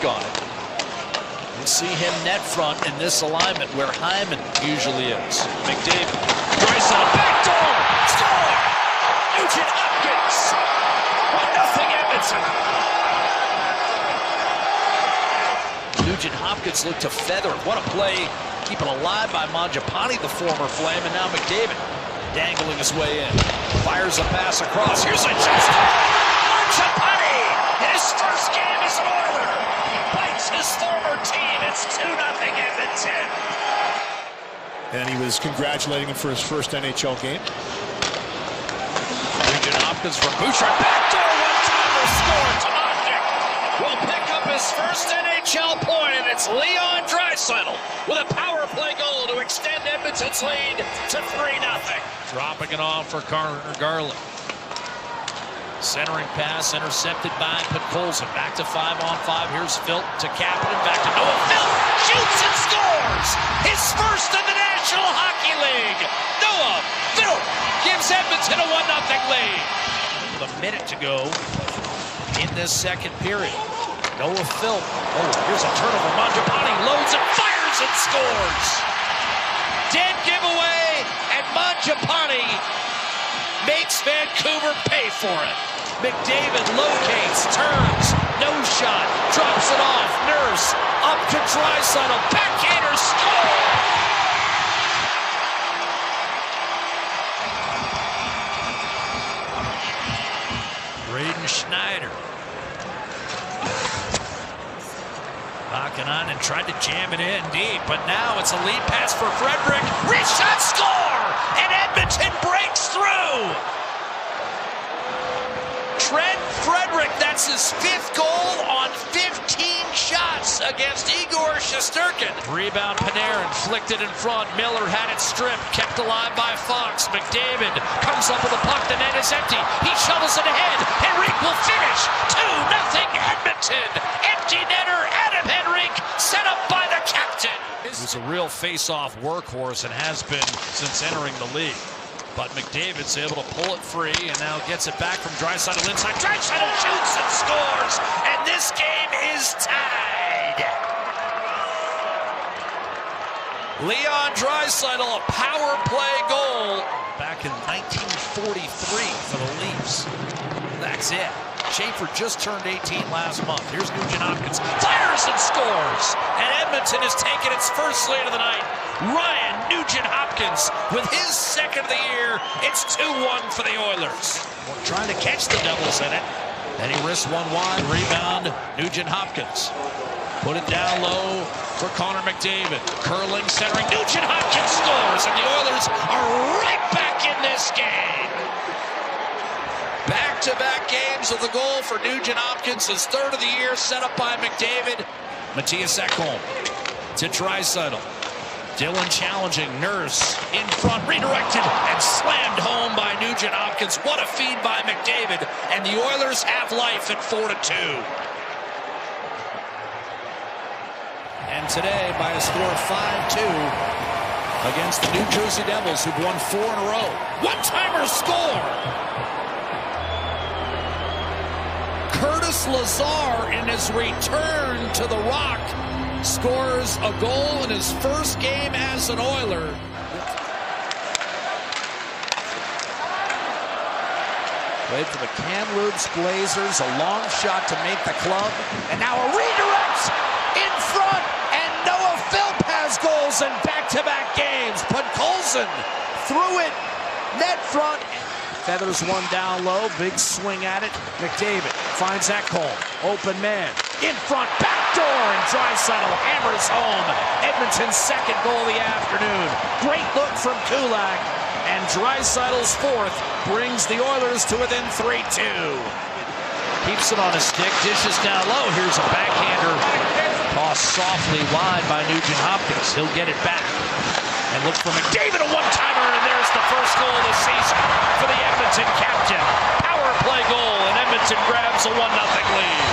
on it. We'll see him net front in this alignment where Hyman usually is. McDavid, Draisaitl, backdoor, score! Nugent Hopkins, 1-0 Edmonton. Nugent Hopkins looked to feather. What a play, keeping alive by Mangiapane, the former Flame, and now McDavid dangling his way in. Fires a pass across. Here's a chance. Mangiapane in his first game as an Oiler bites his former team. It's 2-0 Edmonton. And he was congratulating him for his first NHL game. Nugent Hopkins from Bouchard. Backdoor one-timer score. Tomajic will pick up his first NHL point, and it's Leon Draisaitl with a power play goal to extend Edmonton's lead to 3-0. Dropping it off for Garland. Centering pass intercepted by Podkolzin. Back to 5-on-5. Here's Filt to Kapanen. Back to Noah. Filt shoots and scores! His first in the National Hockey League. Noah Filt gives Edmonton a 1-0 lead. With a minute to go in this second period. Noah Filt. Oh, here's a turnover. Mangiapane loads and fires and scores. Dead giveaway, and Mangiapane makes Vancouver pay for it. McDavid locates, turns, no shot, drops it off. Nurse up to Draisaitl, backhander, score! Braden Schneider. Knocking on and tried to jam it in deep, but now it's a lead pass for Frederick. Wrist shot, score! And Edmonton breaks through! Trent Frederick, that's his 5th goal on 15 shots against Igor Shesterkin. Rebound, Panarin flicked it in front. Miller had it stripped, kept alive by Fox. McDavid comes up with a puck, the net is empty. He shovels it ahead. Henrique will finish. 2-0 Edmonton. Empty netter, Adam Henrique, set up by the captain. He's a real face-off workhorse and has been since entering the league. But McDavid's able to pull it free and now gets it back from Draisaitl inside. Draisaitl shoots and scores, and this game is tied. Leon Draisaitl, a power play goal back in 1943 for the Leafs. That's it. Schaefer just turned 18 last month. Here's Nugent Hopkins, fires and scores, and Edmonton has taken its first lead of the night. Ryan Nugent Hopkins with his second of the year. It's 2-1 for the Oilers. We're trying to catch the Devils in it. And he risks one wide. Rebound, Nugent Hopkins. Put it down low for Connor McDavid. Curling, centering. Nugent Hopkins scores, and the Oilers are right back in this game. Back-to-back games with a goal for Nugent Hopkins, his 3rd of the year, set up by McDavid. Matthias Ekholm to Draisaitl. Dillon challenging, Nurse in front, redirected and slammed home by Nugent Hopkins. What a feed by McDavid, and the Oilers have life at 4-2. And today, by a score of 5-2 against the New Jersey Devils, who've won 4 in a row. One-timer score! Curtis Lazar, in his return to the Rock, scores a goal in his first game as an Oiler. Played for the Kamloops Blazers, a long shot to make the club, and now a redirect in front, and Noah Filt has goals in back-to-back games. Podkolzin threw it, net front. Feathers one down low, big swing at it. McDavid finds Ekholm, open man, in front, backdoor, and Draisaitl hammers home Edmonton's second goal of the afternoon. Great look from Kulak, and Draisaitl's 4th brings the Oilers to within 3-2. Keeps it on his stick, dishes down low. Here's a backhander, tossed softly wide by Nugent Hopkins. He'll get it back. And look for McDavid, a one-timer, and there's the first goal of the season for the Edmonton captain. Power play goal, and Edmonton grabs a 1-0 lead.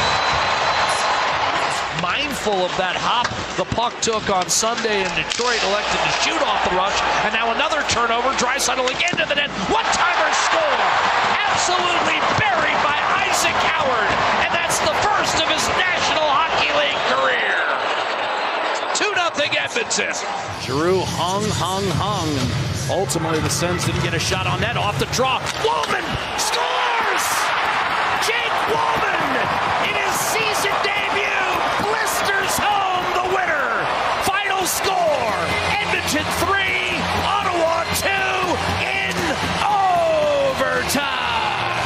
mindful of that hop the puck took on Sunday in Detroit, elected to shoot off the rush, and now another turnover. Draisaitl again to the net. One-timer score! Absolutely buried by Isaac Howard, and that's the first of his National Hockey League career. 2-0 Edmonton. Giroux hung, and ultimately the Sens didn't get a shot on net. Off the draw, Woolman scores! Jake Woolman, in his season debut, blisters home the winner. Final score, Edmonton 3, Ottawa 2 in overtime.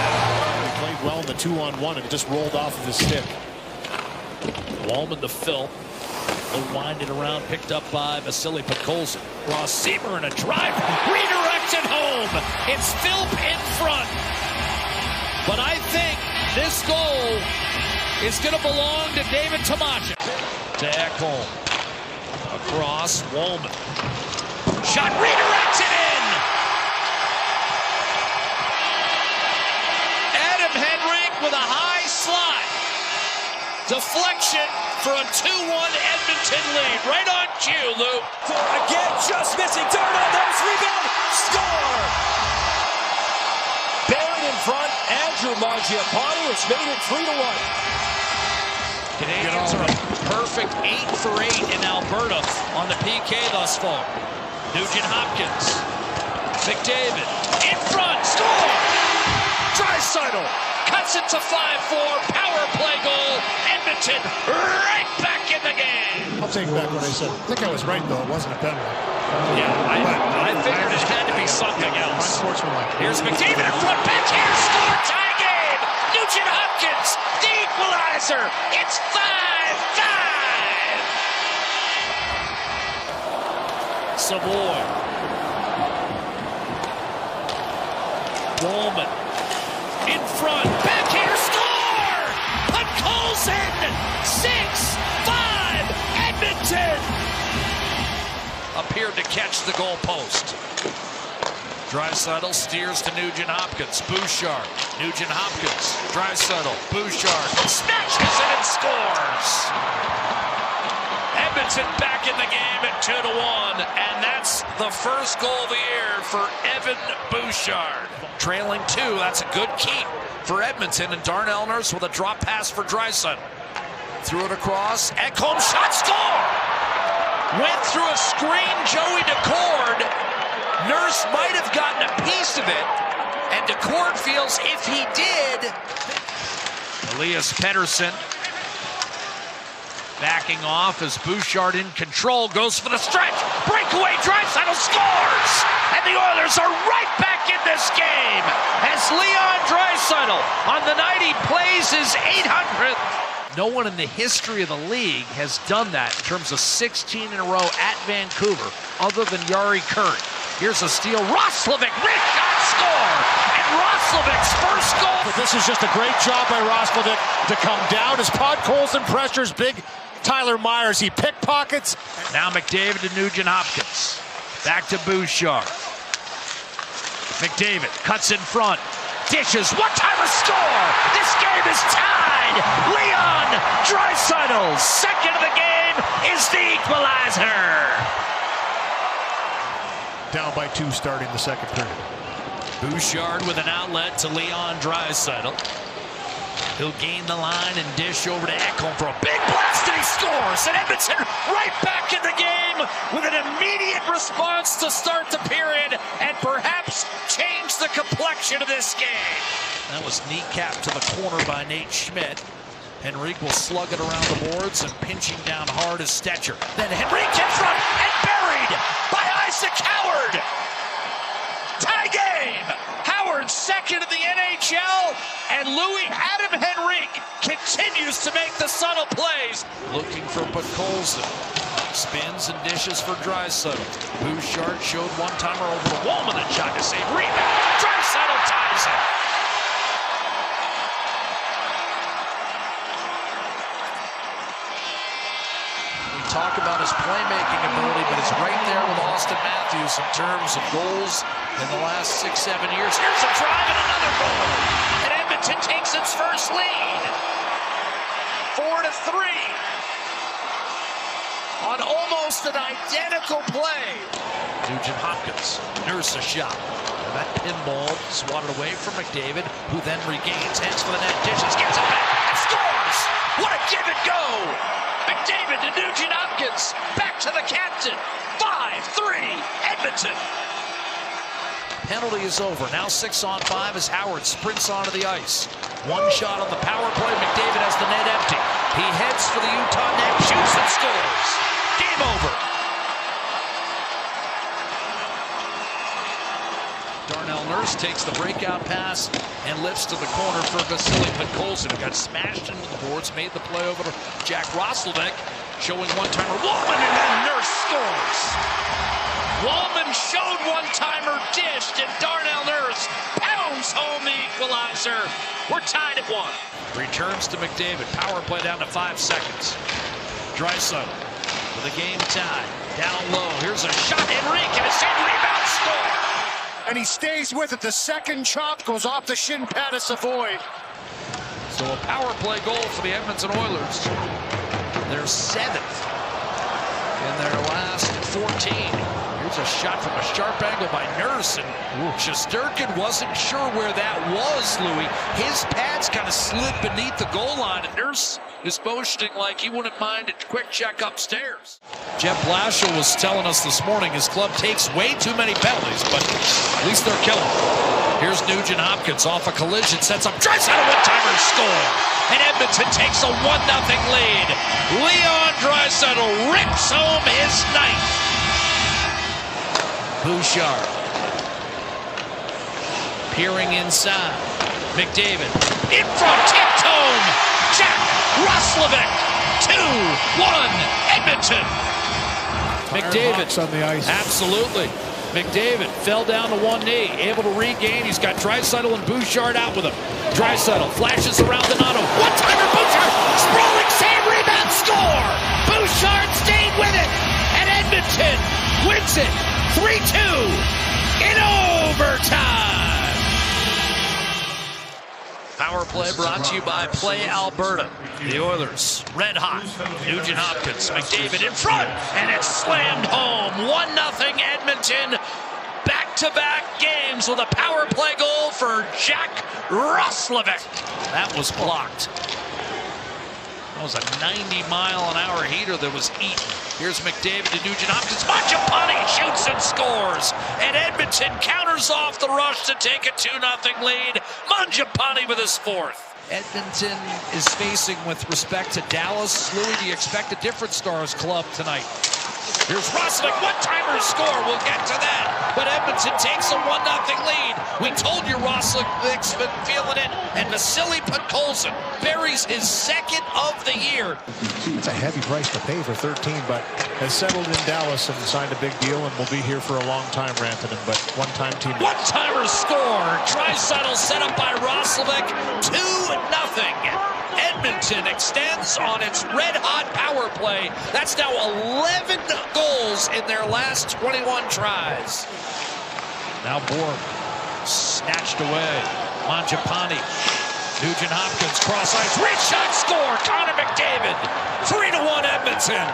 He played well in the 2-on-1 and it just rolled off of his stick. Woolman to Phil. They'll wind it around, picked up by Vasily Podkolzin. Ross Seamer in a drive, redirects it home. It's Philp in front. But I think this goal is going to belong to David Tomasik. To Ekholm. Across, Woolman. Shot, redirects it in! Adam Henrique with a high slide. Deflection for a 2-1 Edmonton lead. Right on cue, Lou. Again, just missing. Darnell, there's rebound. Score! Buried in front, Andrew Mangiapane. It's made it 3-1. Canadiens are a perfect 8 for 8 in Alberta on the PK thus far. Nugent Hopkins. McDavid in front. Score! Draisaitl cuts it to 5-4. Power play goal. Edmonton right back in the game. I'll take back what I said. I think I was right, though. It wasn't a penalty. Yeah, I figured it had to be something else. Unfortunately. Here's McDavid in front. Back here. Score. Tie game. Nugent Hopkins. The equalizer. It's 5-5. Savoy. Woolman. In front, back here, score! Podkolzin, 6-5, Edmonton! Appeared to catch the goal post. Draisaitl steers to Nugent Hopkins. Bouchard, Nugent Hopkins, Draisaitl, Bouchard, snatches it and scores! Edmonton back in the game at 2-1, and that's the first goal of the year for Evan Bouchard. Trailing 2, that's a good keep for Edmonton, and Darnell Nurse with a drop pass for Draisaitl. Threw it across, Ekholm shot, score! Went through a screen, Joey Decord. Nurse might have gotten a piece of it, and Decord feels if he did. Elias Pettersson backing off as Bouchard in control, goes for the stretch. Breakaway, Draisaitl scores! And the Oilers are right back in this game as Leon Draisaitl, on the night he plays his 800th. No one in the history of the league has done that in terms of 16 in a row at Vancouver, other than Jari Kurri. Here's a steal. Roslovic, wrist shot, score! And Roslovic's first goal. But this is just a great job by Roslovic to come down as Podkolzin pressures big Tyler Myers. He pickpockets. Now McDavid to Nugent Hopkins. Back to Bouchard. McDavid cuts in front. Dishes. One-timer score! This game is tied! Leon Draisaitl, second of the game, is the equalizer. Down by 2 starting the second period. Bouchard with an outlet to Leon Draisaitl. He'll gain the line and dish over to Ekholm for a big blast, and he scores! And Edmonton right back in the game with an immediate response to start the period and perhaps change the complexion of this game. That was kneecapped to the corner by Nate Schmidt. Henrique will slug it around the boards, and pinching down hard is Stetcher. Then Henrique in front and buried by Isaac Howard. Tie game. Howard second in the NHL, and Adam Henrique continues to make the subtle plays. Looking for Podkolzin. Spins and dishes for Draisaitl. Bouchard showed one-timer over to Woolman and tried to save. Rebound. Draisaitl ties it. Talk about his playmaking ability, but it's right there with Austin Matthews in terms of goals in the last 6-7 years. Here's a drive and another goal, and Edmonton takes its first lead, 4-3. on almost an identical play. Nugent Hopkins, Nurse a shot. And that pinball swatted away from McDavid, who then regains, heads for the net, dishes, gets it back, and scores! What a give and go! McDavid to Nugent Hopkins, back to the captain. 5-3, Edmonton. Penalty is over. Now 6-on-5 as Howard sprints onto the ice. One shot on the power play. McDavid has the net empty. He heads for the Utah net, shoots and scores. Game over. Darnell Nurse takes the breakout pass and lifts to the corner for Vasily Podkolzin, who got smashed into the boards, made the play over to Jack Roslovic, showing one-timer Wallman, and then Nurse scores. Wallman showed one-timer, dished, and Darnell Nurse pounds home the equalizer. We're tied at 1. Returns to McDavid. Power play down to 5 seconds. Draisaitl with a game tie. Down low. Here's a shot. Enrique and a set rebound score. And he stays with it. The second chop goes off the shin pad of Savoy. So a power play goal for the Edmonton Oilers. They're 7th in their last 14. Here's a shot from a sharp angle by Nurse, and Shesterkin wasn't sure where that was, Louis. His pads kind of slid beneath the goal line, and Nurse is motioning like he wouldn't mind a quick check upstairs. Jeff Blashill was telling us this morning his club takes way too many penalties, but at least they're killing. Here's Nugent Hopkins off a collision, sets up Draisaitl, one-timer score, and Edmonton takes a 1-0 lead. Leon Draisaitl rips home his 9th. Bouchard peering inside. McDavid in front, tipped home. Jack Roslovic, 2-1 Edmonton. McDavid on the ice. Absolutely. McDavid fell down to one knee, able to regain. He's got Draisaitl and Bouchard out with him. Draisaitl flashes around Donato. One-timer, Bouchard, sprawling save, rebound, score. Bouchard stayed with it, and Edmonton wins it 3-2 in overtime. Power play brought to you by Play Alberta. The Oilers, red hot. Nugent Hopkins, McDavid in front, and it's slammed home. 1-0 Edmonton. Back-to-back games with a power play goal for Jack Roslovic. That was blocked. That was a 90-mile-an-hour heater that was eaten. Here's McDavid to Nugent Hopkins. Mangiapane shoots and scores. And Edmonton counters off the rush to take a 2-0 lead. Mangiapane with his 4th. Edmonton is facing with respect to Dallas. Louis, do you expect a different Stars club tonight? Here's Roslovic, one-timer score. We'll get to that. But Edmonton takes a 1-0 lead. We told you Roslovic's been feeling it. And Vasily Podkolzin buries his 2nd of the year. It's a heavy price to pay for 13, but has settled in Dallas and signed a big deal and will be here for a long time, Rantanen. But one-time team. One-timer score. Draisaitl set up by Roslovic. 2-0. Edmonton extends on its red-hot power play. That's now 11 goals in their last 21 tries. Now Borg snatched away. Mangiapane. Nugent Hopkins cross ice. Reach shot, score. Connor McDavid. 3-1 Edmonton.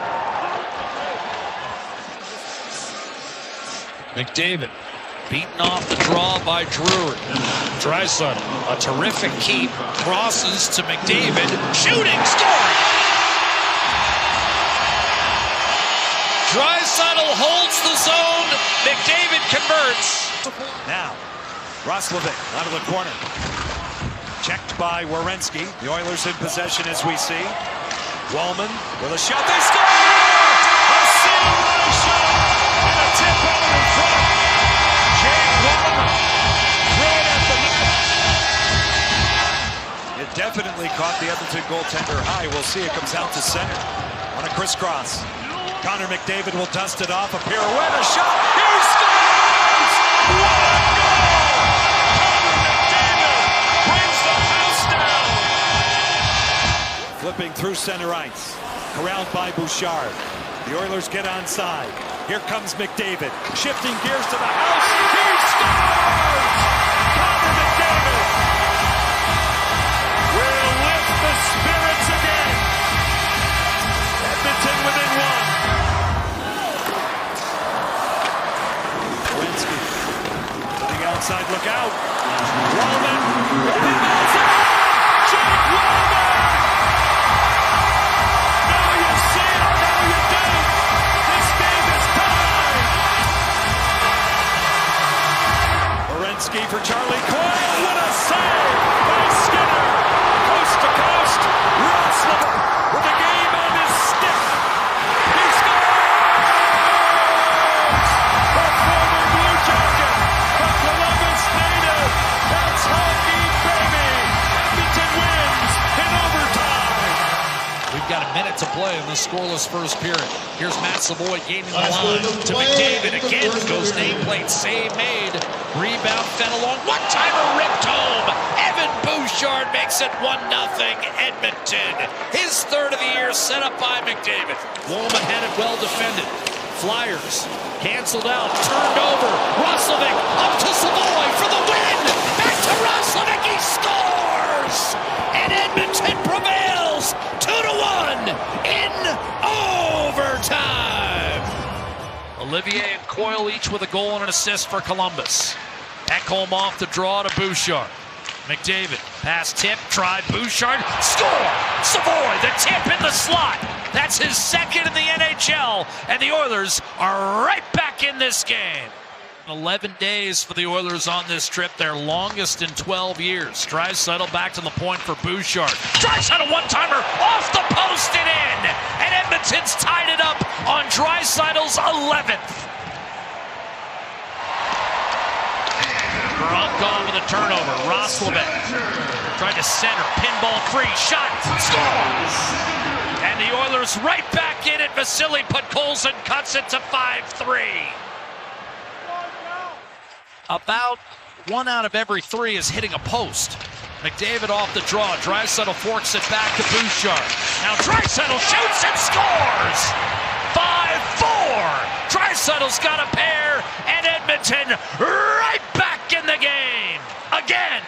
McDavid beaten off the draw by Drury. Draisaitl, a terrific keep, crosses to McDavid, shooting, scoring! Draisaitl holds the zone, McDavid converts. Now, Roslovic out of the corner. Checked by Werenski. The Oilers in possession as we see. Wallman with a shot, they score! A single shot and a tip over in front. Jake Wallman threw it at the net. It definitely caught the Edmonton goaltender high. We'll see, it comes out to center on a crisscross. Connor McDavid will dust it off, a pirouette, a shot, he scores! What a goal! Connor McDavid brings the house down! Flipping through center ice, corralled by Bouchard. The Oilers get onside. Here comes McDavid, shifting gears to the house. He scores! Connor McDavid will lift the spirits again. Edmonton within 1. side, look out. Wallman. Jake Wallman! Now you see it, now you don't. This game is tied. Werenski for Charlie Coyle. What a save by Skinner. Coast to coast. Roslovic with the game on his stick. He scores! The former Blue Jacket, the Columbus native. That's hockey, baby. Edmonton wins in overtime. We've got a minute to play in the scoreless first period. Here's Matt Savoy gaining the line to McDavid. Again goes nameplate. Save made. Rebound fed along. One-timer ripped home. Evan Bouchard makes it 1-0 Edmonton. His third of the year set up by McDavid. Woolman had it well defended. Flyers canceled out. Turned over. Roslovic up to Savoy for the win. Back to Roslovic. He scores. And Edmonton prevails 2-1 in overtime. Olivier and Coyle each with a goal and an assist for Columbus. Ekholm off the draw to Bouchard. McDavid, pass tip, try Bouchard, score! Savoy, the tip in the slot. That's his second in the NHL, and the Oilers are right back in this game. 11 days for the Oilers on this trip, their longest in 12 years. Draisaitl back to the point for Bouchard. Draisaitl one-timer off the post and in, and Edmonton's tied it up on Draisaitl's 11th. Gronk gone with a turnover. Roslovic tried to center, pinball free, shot, scores! And the Oilers right back in it. Vasily Podkolzin cuts it to 5-3. About 1 out of every 3 is hitting a post. McDavid off the draw. Draisaitl forks it back to Bouchard. Now Draisaitl shoots and scores! 5-4! Draisaitl's got a pair, and Edmonton right back in the game again.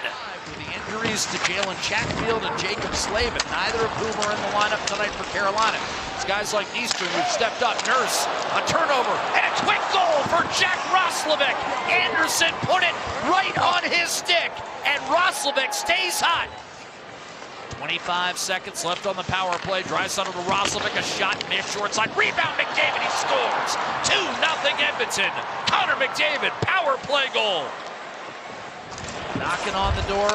With the injuries to Jalen Chatfield and Jacob Slavin, neither of whom are in the lineup tonight for Carolina. It's guys like Nystrom who've stepped up. Nurse, a turnover, and a quick goal for Jack Roslovic. Anderson put it right on his stick, and Roslovic stays hot. 25 seconds left on the power play. Draisaitl to Roslovic, a shot missed short side. Rebound McDavid, he scores. 2-0 Edmonton. Connor McDavid, power play goal. Knocking on the door,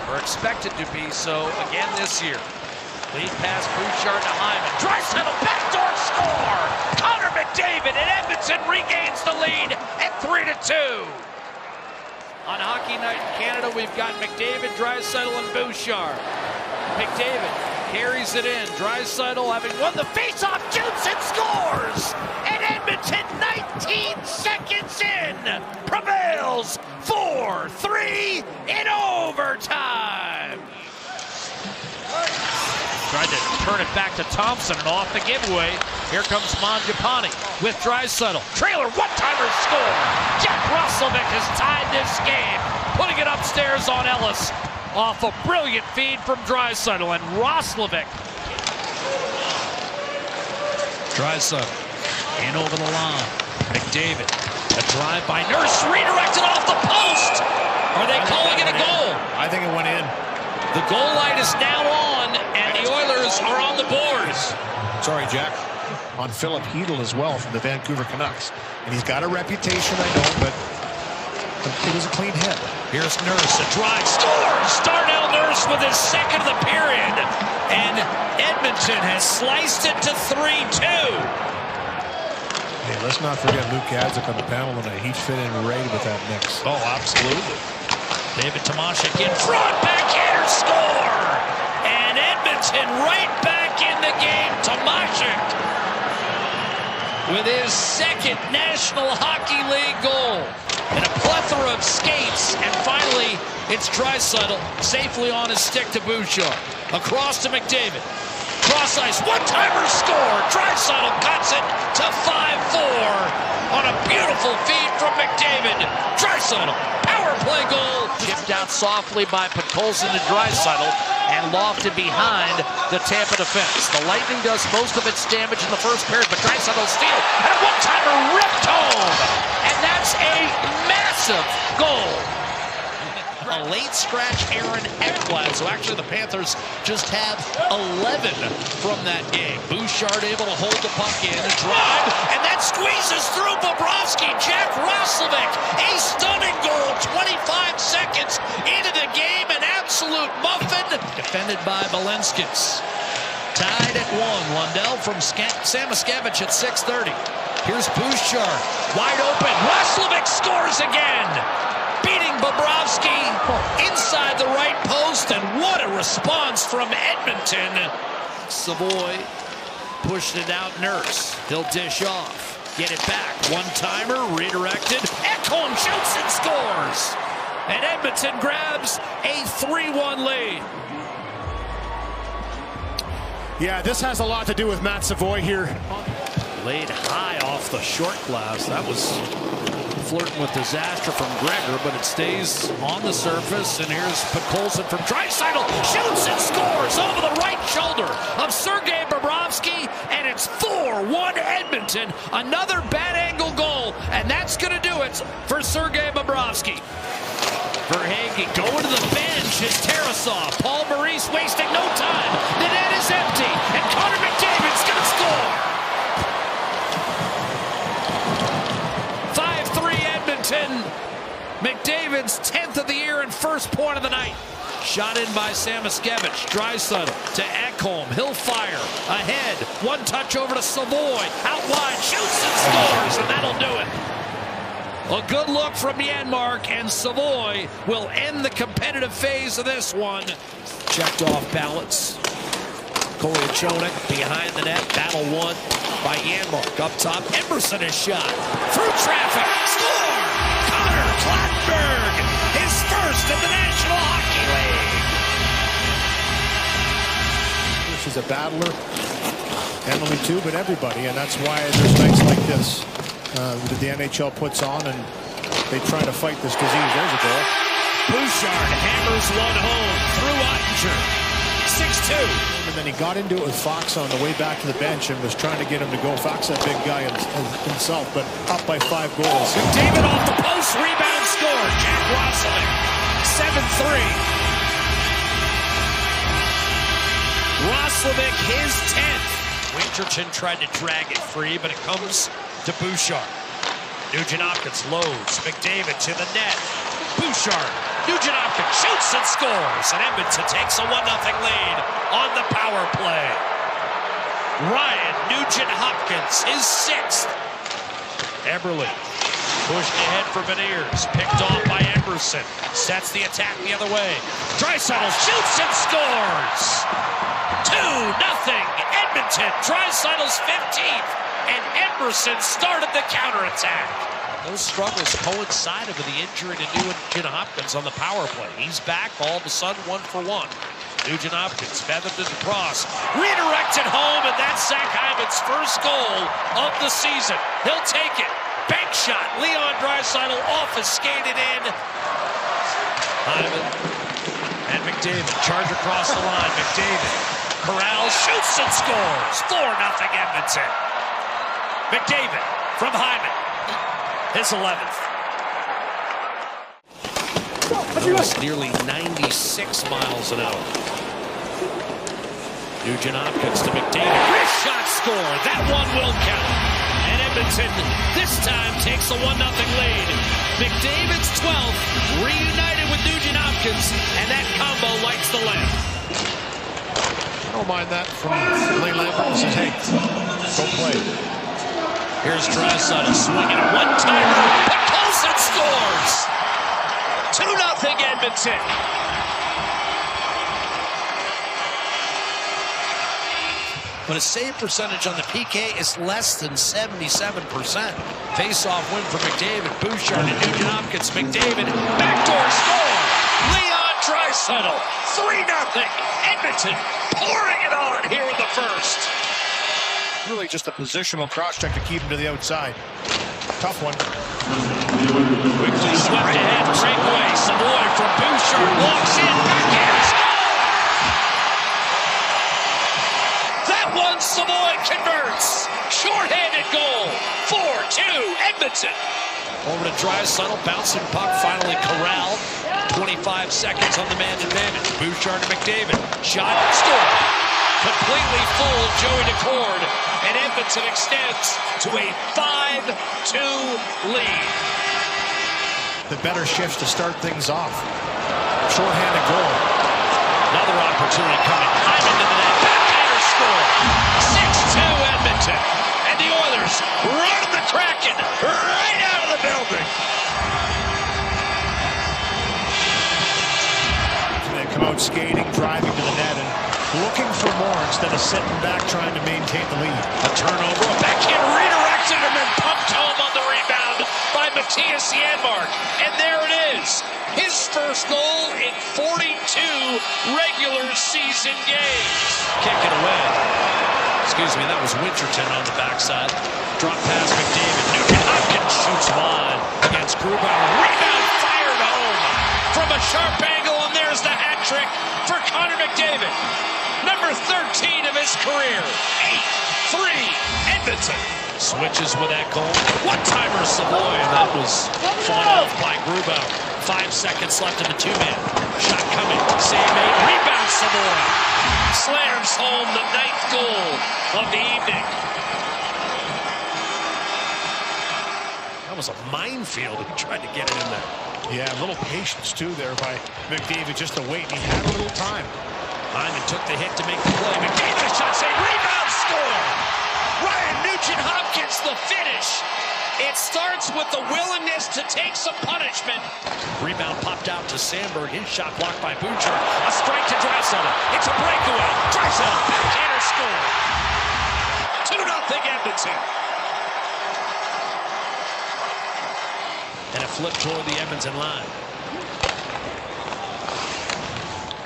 or expected to be so again this year. Lead pass Bouchard to Hyman. Draisaitl, backdoor score. Connor McDavid, and Edmonton regains the lead at 3-2. On Hockey Night in Canada, we've got McDavid, Draisaitl, and Bouchard. McDavid carries it in. Draisaitl, having won the faceoff, shoots and scores! And Edmonton, 19 seconds in, prevails 4-3 in overtime. Tried to turn it back to Thompson, and off the giveaway. Here comes Mangiapane with Draisaitl. Trailer, one-timer score. Jack Roslovic has tied this game, putting it upstairs on Ellis off a brilliant feed from Draisaitl, and Roslovic. Draisaitl in over the line. McDavid, a drive by Nurse, redirected off the post. Are they calling it a goal? I think it went in. The goal light is now on, and the Oilers are on the boards. Sorry, Jack. On Philip Hedl as well from the Vancouver Canucks. And he's got a reputation, I know, but it was a clean hit. Here's Nurse, a drive, scores! Darnell Nurse with his second of the period. And Edmonton has sliced it to 3-2. Hey, let's not forget Luke Gadzik on the panel tonight. He fit in right with that mix. Oh, absolutely. David Tomashik in front, backhander, score! And Edmonton right back in the game. Tomashik with his second National Hockey League goal. And a plethora of skates, and finally it's Draisaitl safely on his stick to Bouchard. Across to McDavid. Cross ice, one-timer score. Draisaitl cuts it to 5-4 on a beautiful feed from McDavid. Draisaitl, power play goal. Chipped out softly by Podkolzin to Draisaitl and lofted behind the Tampa defense. The Lightning does most of its damage in the first period, but Draisaitl steal and a one-timer ripped home. And that's a massive massive goal. A late scratch Aaron Ekblad. So actually the Panthers just have 11 from that game. Bouchard able to hold the puck in, a drive, and that squeezes through Bobrovsky. Jack Roslovic, a stunning goal, 25 seconds into the game, an absolute muffin. Defended by Balenskis. Tied at 1. Lundell from Samoskevich at 6:30. Here's Bouchard, wide open. Roslovic scores again, beating Bobrovsky inside the right post, and what a response from Edmonton. Savoy pushed it out. Nurse, he'll dish off, get it back. One-timer, redirected. Ekholm shoots and scores, and Edmonton grabs a 3-1 lead. Yeah, this has a lot to do with Matt Savoy here. Laid high off the short glass. That was flirting with disaster from Gregor, but it stays on the surface. And here's Podkolzin from Draisaitl. Shoots and scores over the right shoulder of Sergei Bobrovsky, and it's 4-1 Edmonton. Another bad angle goal, and that's going to do it for Sergei Bobrovsky. Verhaeghe going to the bench is Tarasov. Paul Maurice wasting no time. The net is empty, and Connor McDavid's going to score. 5-3 Edmonton. McDavid's 10th of the year and first point of the night. Shot in by Samoskevich. Draisaitl to Ekholm. He'll fire. Ahead. One touch over to Savoy. Out wide. Shoots and scores, and that'll do it. A good look from Janmark, and Savoy will end the competitive phase of this one. Checked off balance. Kolyachonok behind the net. Battle won by Janmark. Up top, Emerson is shot. Through traffic. Score! Connor Clattenburg, his first in the National Hockey League. She's a battler. And only two, but everybody. And that's why there's nights like this that the NHL puts on, and they try to fight this disease. There's a goal. Bouchard hammers one home through Ottinger. 6-2. And then he got into it with Fox on the way back to the bench and was trying to get him to go. Fox, that big guy himself, but up by 5 goals. McDavid off the post, rebound, score. Jack Roslovic, 7-3. Roslovic, his 10th. Winterton tried to drag it free, but it comes to Bouchard. Nugent-Hopkins loads. McDavid to the net. Bouchard. Nugent-Hopkins shoots and scores. And Edmonton takes a 1-0 lead on the power play. Ryan Nugent-Hopkins, his 6th. Eberle pushed ahead for Beniers. Picked off by Emerson. Sets the attack the other way. Draisaitl shoots and scores. 2-0 Edmonton. Draisaitl's 15th. And Emerson started the counterattack. Those struggles coincided with the injury to Nugent-Hopkins on the power play. He's back all of a sudden 1-for-1. Nugent-Hopkins feathered it across. Redirected home, and that's Zach Hyman's first goal of the season. He'll take it. Bank shot. Leon Draisaitl off his skated in. Hyman and McDavid charge across the line. McDavid corrals, shoots and scores. 4-0 Edmonton. McDavid from Hyman, his 11th. It's nearly 96 miles an hour. Nugent-Hopkins to McDavid. Wrist shot, score. That one will count. And Edmonton this time takes a 1-0 lead. McDavid's 12th, reunited with Nugent-Hopkins, and that combo lights the lamp. I don't mind that from Lee Lambert. Hey, go play. Here's Draisaitl swinging a one-timer. Podkolzin scores! 2-0 Edmonton. But his save percentage on the PK is less than 77%. Face-off win for McDavid. Bouchard and Nugent-Hopkins. McDavid, backdoor score! Leon Draisaitl, 3-0. Edmonton pouring it on here in the first. Really just a positional cross-check to keep him to the outside. Tough one. Quickly swept ahead, breakaway. Savoy from Bouchard walks in, backhand score! That one Savoy converts. Short-handed goal. 4-2 Edmonton. Over to Draisaitl, bouncing puck, finally corralled. 25 seconds on the man's advantage. Bouchard to McDavid. Shot, score. Completely full, Joey Decord, and Edmonton extends to a 5-2 lead. The better shifts to start things off. Shorthanded goal. Another opportunity coming. Hyman to the net. Backhander score. 6-2 Edmonton. And the Oilers run the Kraken right out of the building. They come out skating, driving to the net, and looking for more instead of sitting back trying to maintain the lead. A turnover, a backhand redirected and then pumped home on the rebound by Matthias Janmark. And there it is. His first goal in 42 regular season games. Kick it away. Excuse me, that was Winterton on the backside. Drop pass McDavid. Nugent Hopkins shoots wide against Grubauer. Rebound fired home from a sharp angle, and there's the hat trick for Connor McDavid. Number 13 of his career. 8-3 Edmonton. Switches with that goal. One-timer Savoy. That was fought off by Grubauer. 5 seconds left in the two-man. Shot coming. Save made. Rebound Savoy. Slams home the 9th goal of the evening. That was a minefield. He tried to get it in there. Yeah, a little patience, too, there by McDavid, just to wait, and he had a little time. Hyman took the hit to make the play. McDavid, a shot save. Rebound score. Ryan Nugent-Hopkins, the finish. It starts with the willingness to take some punishment. Rebound popped out to Sandberg. His shot blocked by Bouchard. A strike to Draisaitl. It's a breakaway. Draisaitl, backhander score. 2-0 Edmonton. And a flip toward the Edmonton line.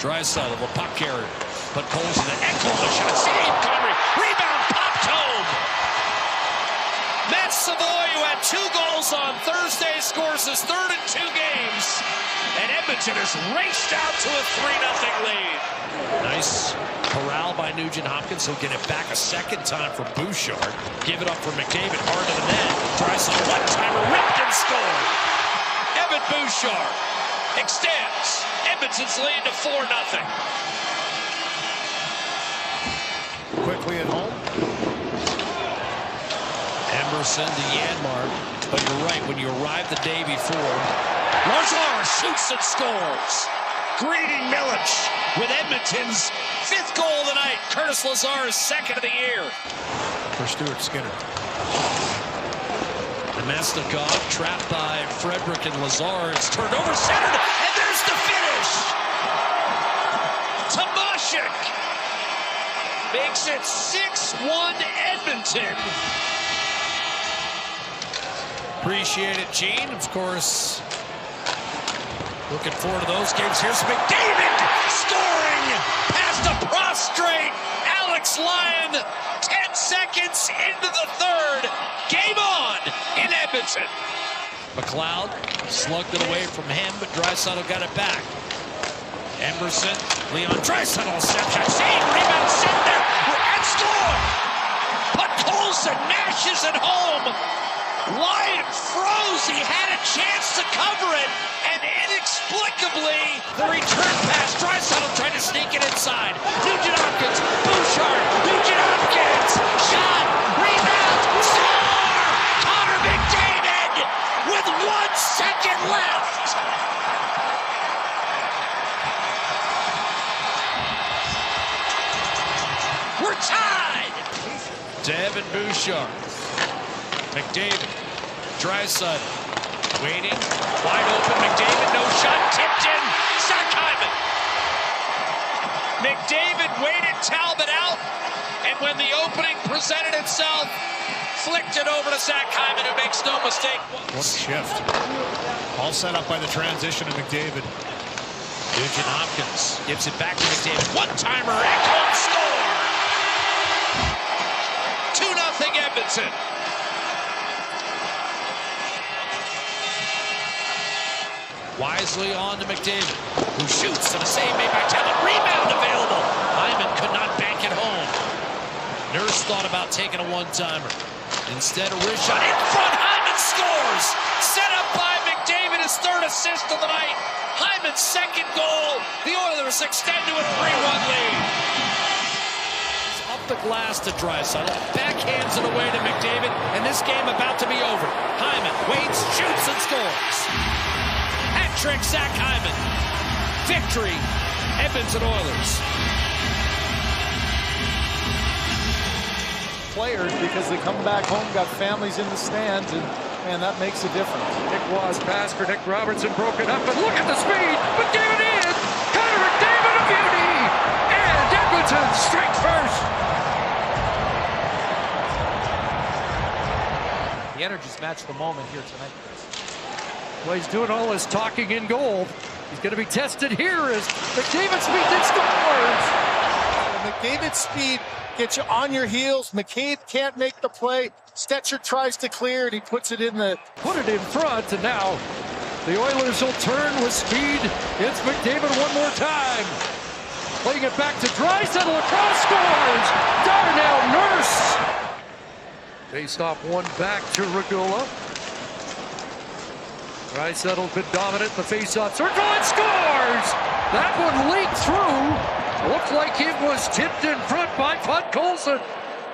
Draisaitl, the puck carrier. But Cole's in the Ekholm, the shot. Save, Connery. Rebound popped home. Matt Savoy, who had 2 goals on Thursday, scores his 3rd in 2 games. And Edmonton has raced out to a 3-0 lead. Nice corral by Nugent-Hopkins. He'll get it back a second time for Bouchard. Give it up for McDavid, hard to the net. Draisaitl, one-timer, ripped and scored. Evan Bouchard extends Edmonton's lead to 4-0. Quickly at home. Emerson to Janmark, but you're right, when you arrive the day before, Lazar shoots and scores. Greeting Milic with Edmonton's 5th goal of the night. Curtis Lazar's 2nd of the year. For Stuart Skinner. Namestnikov trapped by Frederick and Lazar. It's turned over, centered, and there's the finish. Tomashik makes it 6-1 Edmonton. Appreciate it, Gene. Of course, looking forward to those games. Here's McDavid scoring past a prostrate Alex Lyon. 10 seconds into the 3rd. Game on in Edmonton. McLeod slugged it away from him, but Draisaitl got it back. Emerson, Leon Draisaitl, step save, rebound, sit there, and score. But Colson mashes it home. Lyon froze. He had a chance to cover it, and inexplicably, the return pass. Draisaitl tried to sneak it inside. Nugent-Hopkins, Bouchard, Nugent-Hopkins, shot, rebound, score! Connor McDavid with 1 second left. We're tied. To Evan Bouchard. McDavid, Draisaitl, waiting, wide open, McDavid, no shot, tipped in, Zach Hyman. McDavid waited Talbot out, and when the opening presented itself, flicked it over to Zach Hyman, who makes no mistake. What a shift. All set up by the transition of McDavid. Nugent-Hopkins gives it back to McDavid. One-timer, Ekholm score! 2-0 Edmonton. Wisely on to McDavid, who shoots to the save made by Talbot. Rebound available. Hyman could not bank it home. Nurse thought about taking a one-timer. Instead, a wrist shot in front. Hyman scores. Set Edmonton's second goal. The Oilers extend to a 3-1 lead. Up the glass to Draisaitl. Backhands it away to McDavid. And this game about to be over. Hyman waits, shoots, and scores. Hat-trick, Zach Hyman. Victory, Edmonton Oilers. Players, because they come back home, got families in the stands, and man, that makes a difference. Nick Wass pass for Nick Robertson, broken up, but look at the speed! McDavid in! Connor McDavid, a beauty! And Edmonton strikes first! The energies match the moment here tonight. Well, he's doing all his talking in goal. He's going to be tested here as McDavid speed that scores! McDavid's speed gets you on your heels. McCabe can't make the play. Stetcher tries to clear it. He puts it in the... Put it in front, and now the Oilers will turn with speed. It's McDavid one more time. Playing it back to Draisaitl, across, scores! Darnell Nurse! Faced off one back to Regula. Draisaitl been dominant in the face-off circle and scores! That one leaked through. Looked like it was tipped in front by Podkolzin.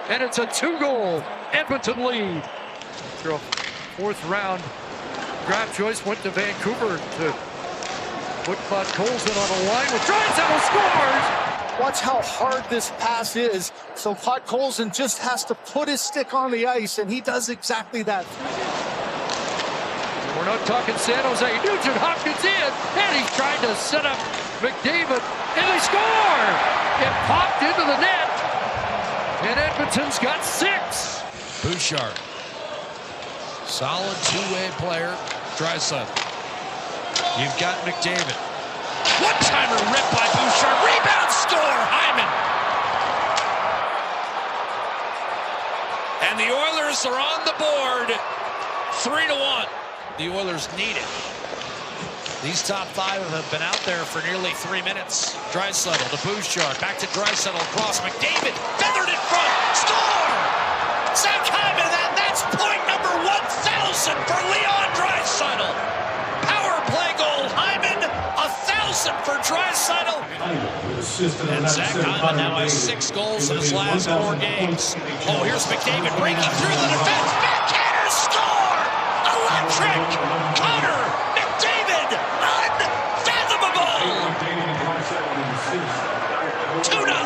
And it's a 2-goal Edmonton lead. After a fourth round draft choice went to Vancouver to put Podkolzin on a line with Draisaitl scores! Watch how hard this pass is. So Podkolzin just has to put his stick on the ice, and he does exactly that. We're not talking San Jose. Nugent Hopkins in, and he's trying to set up McDavid, and they score! It popped into the net, and Edmonton's got 6. Bouchard. Solid two-way player. Draisaitl. You've got McDavid. One-timer ripped by Bouchard. Rebound score! Hyman. And the Oilers are on the board. 3-1. The Oilers need it. These top 5 have been out there for nearly 3 minutes. Draisaitl to Bouchard, back to Draisaitl, across McDavid, feathered in front, score! Zach Hyman, that's point number 1,000 for Leon Draisaitl. Power play goal, Hyman, 1,000 for Draisaitl. And Zach Hyman now has 6 goals in his last 4 games. Oh, here's McDavid breaking through the defense, backhander, score! Electric! Connor McDavid! Unfathomable! 2-0.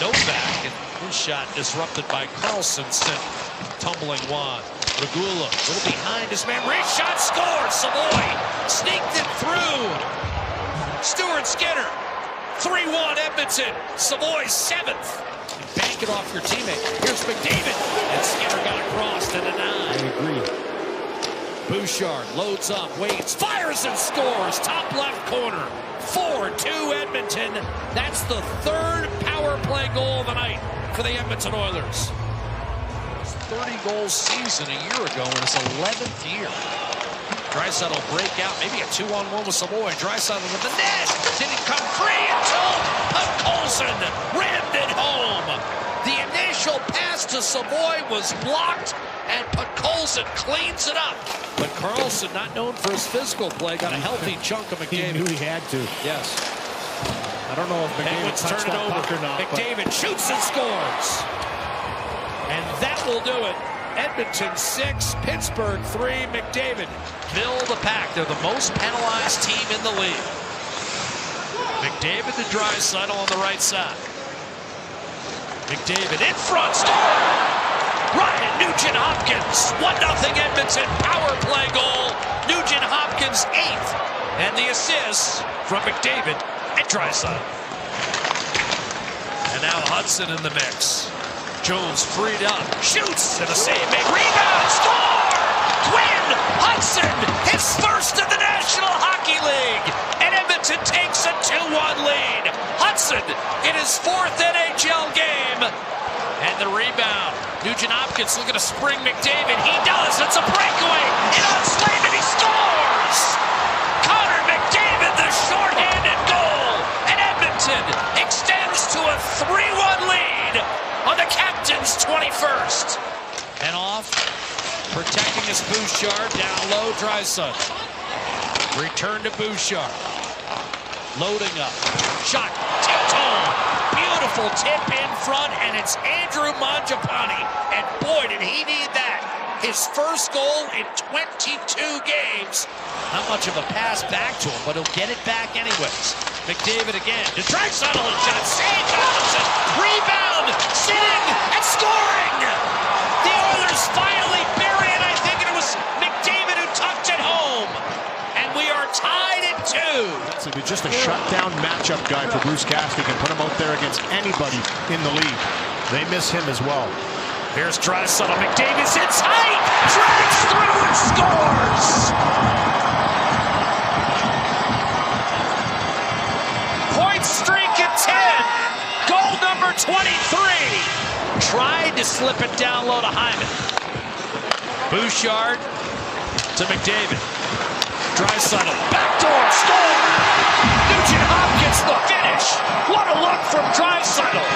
Novak, and his shot disrupted by Carlson, sent tumbling wide. Regula, a little behind his man. Race shot, scores! Savoy sneaked it through. Stuart Skinner. 3-1 Edmonton. Savoy 7th. Bank it off your teammate. Here's McDavid. And Skinner got across to the 9. I agree. Bouchard loads up, waits, fires and scores. Top left corner. 4-2 Edmonton. That's the 3rd power play goal of the night for the Edmonton Oilers. 30-goal season a year ago in his 11th year. Draisaitl break out, maybe a 2-on-1 with Savoy. Draisaitl with the net. Didn't come free until Podkolzin rammed it home. The initial pass to Savoy was blocked, and Podkolzin cleans it up. But Carlson, not known for his physical play, got a healthy chunk of McDavid. He knew he had to. Yes. I don't know if McDavid touched that puck or not. McDavid shoots and scores. And that will do it. Edmonton 6, Pittsburgh 3, McDavid. Fill the pack. They're the most penalized team in the league. McDavid to Draisaitl on the right side. McDavid in front, score! Ryan Nugent-Hopkins, 1-0 Edmonton, power play goal. Nugent-Hopkins 8th, and the assist from McDavid and Draisaitl. And now Hudson in the mix. Jones freed up, shoots, and a save made, rebound, score! Quinn Hudson, his first in the National Hockey League, and Edmonton takes a 2-1 lead. Hudson in his 4th NHL game, and the rebound. Nugent-Hopkins looking to spring McDavid. He does. It's a breakaway. And on Slavin, he scores! Connor McDavid, the shorthanded goal. And Edmonton extends to a 3-1 lead on the captain's 21st. And off, protecting his Bouchard. Down low, Draisaitl. Return to Bouchard. Loading up. Shot. Tipped home. Beautiful tip in front, and it's Andrew Mangiapane. And boy, did he need that. His first goal in 22 games. Not much of a pass back to him, but he'll get it back anyways. McDavid again. To Draisaitl and shot. Save Johnson. Rebound. Sitting and scoring. The Oilers finally bury it. I think it was McDavid who tucked it home. And we are tied at 2. He's just a shutdown matchup guy for Bruce Cassidy. Can put him out there against anybody in the league. They miss him as well. Here's Draisaitl. McDavid's inside. Drags through and scores. Point streak at 10. Goal number 23. Tried to slip it down low to Hyman. Bouchard to McDavid. Draisaitl. Backdoor score. Nugent Hopkins the finish. What a look from Draisaitl.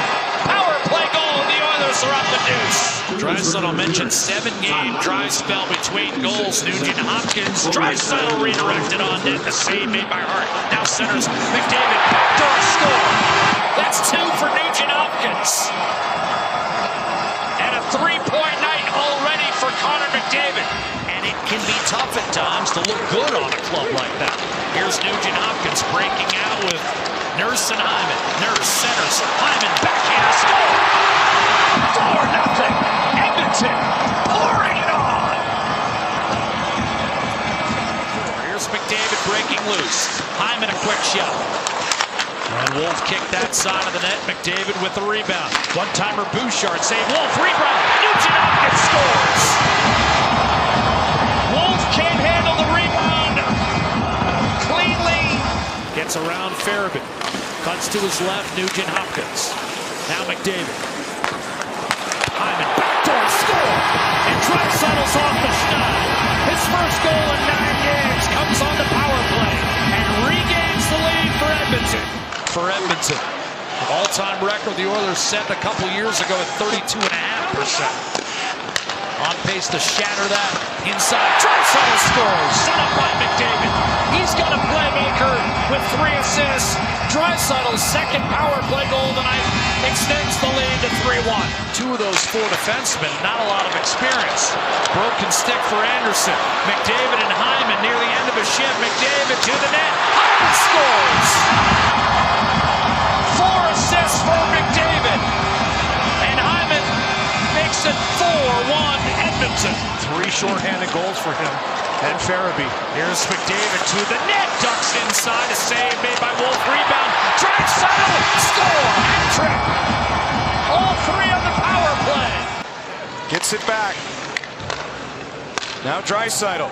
Power play goal. The Oilers are up the deuce. Draisaitl mentioned 7-game dry spell between goals. Nugent Hopkins. Draisaitl redirected on net. The save made by Hart. Now centers McDavid. Backdoor score. That's 2 for Nugent Hopkins. And a 3-point night already for Connor McDavid. And it can be tough at times to look good on a club like that. Here's Nugent Hopkins breaking out with Nurse and Hyman. Nurse centers. Hyman backhand score. 4-0. Edmonton pouring it on. Here's McDavid breaking loose. Hyman a quick shot. And Wolf kicked that side of the net. McDavid with the rebound. One-timer Bouchard save. Wolf rebound. Nugent Hopkins scores. Wolf can't handle the rebound. Cleanly. Gets around Farabee. Cuts to his left. Nugent Hopkins. Now McDavid. Hyman backdoor score. And Draisaitl's off the schneid. His first goal in 9 games comes on the power play and regains the lead for Edmonton. All-time record the Oilers set a couple years ago at 32.5%. On pace to shatter that. Inside, Draisaitl scores. Set up by McDavid. He's got a playmaker with 3 assists. Draisaitl's second power play goal tonight extends the lead to 3-1. 2 of those 4 defensemen, not a lot of experience. Broken stick for Anderson. McDavid and Hyman near the end of a shift. McDavid to the net. Hyman scores. 4 assists for McDavid. And Hyman makes it 4-1 Edmonton. 3 shorthanded goals for him and Farabee. Here's McDavid to the net. Ducks inside. A save made by Wolf. Rebound. Draisaitl. Score. Hat-trick. All 3 on the power play. Gets it back. Now Draisaitl.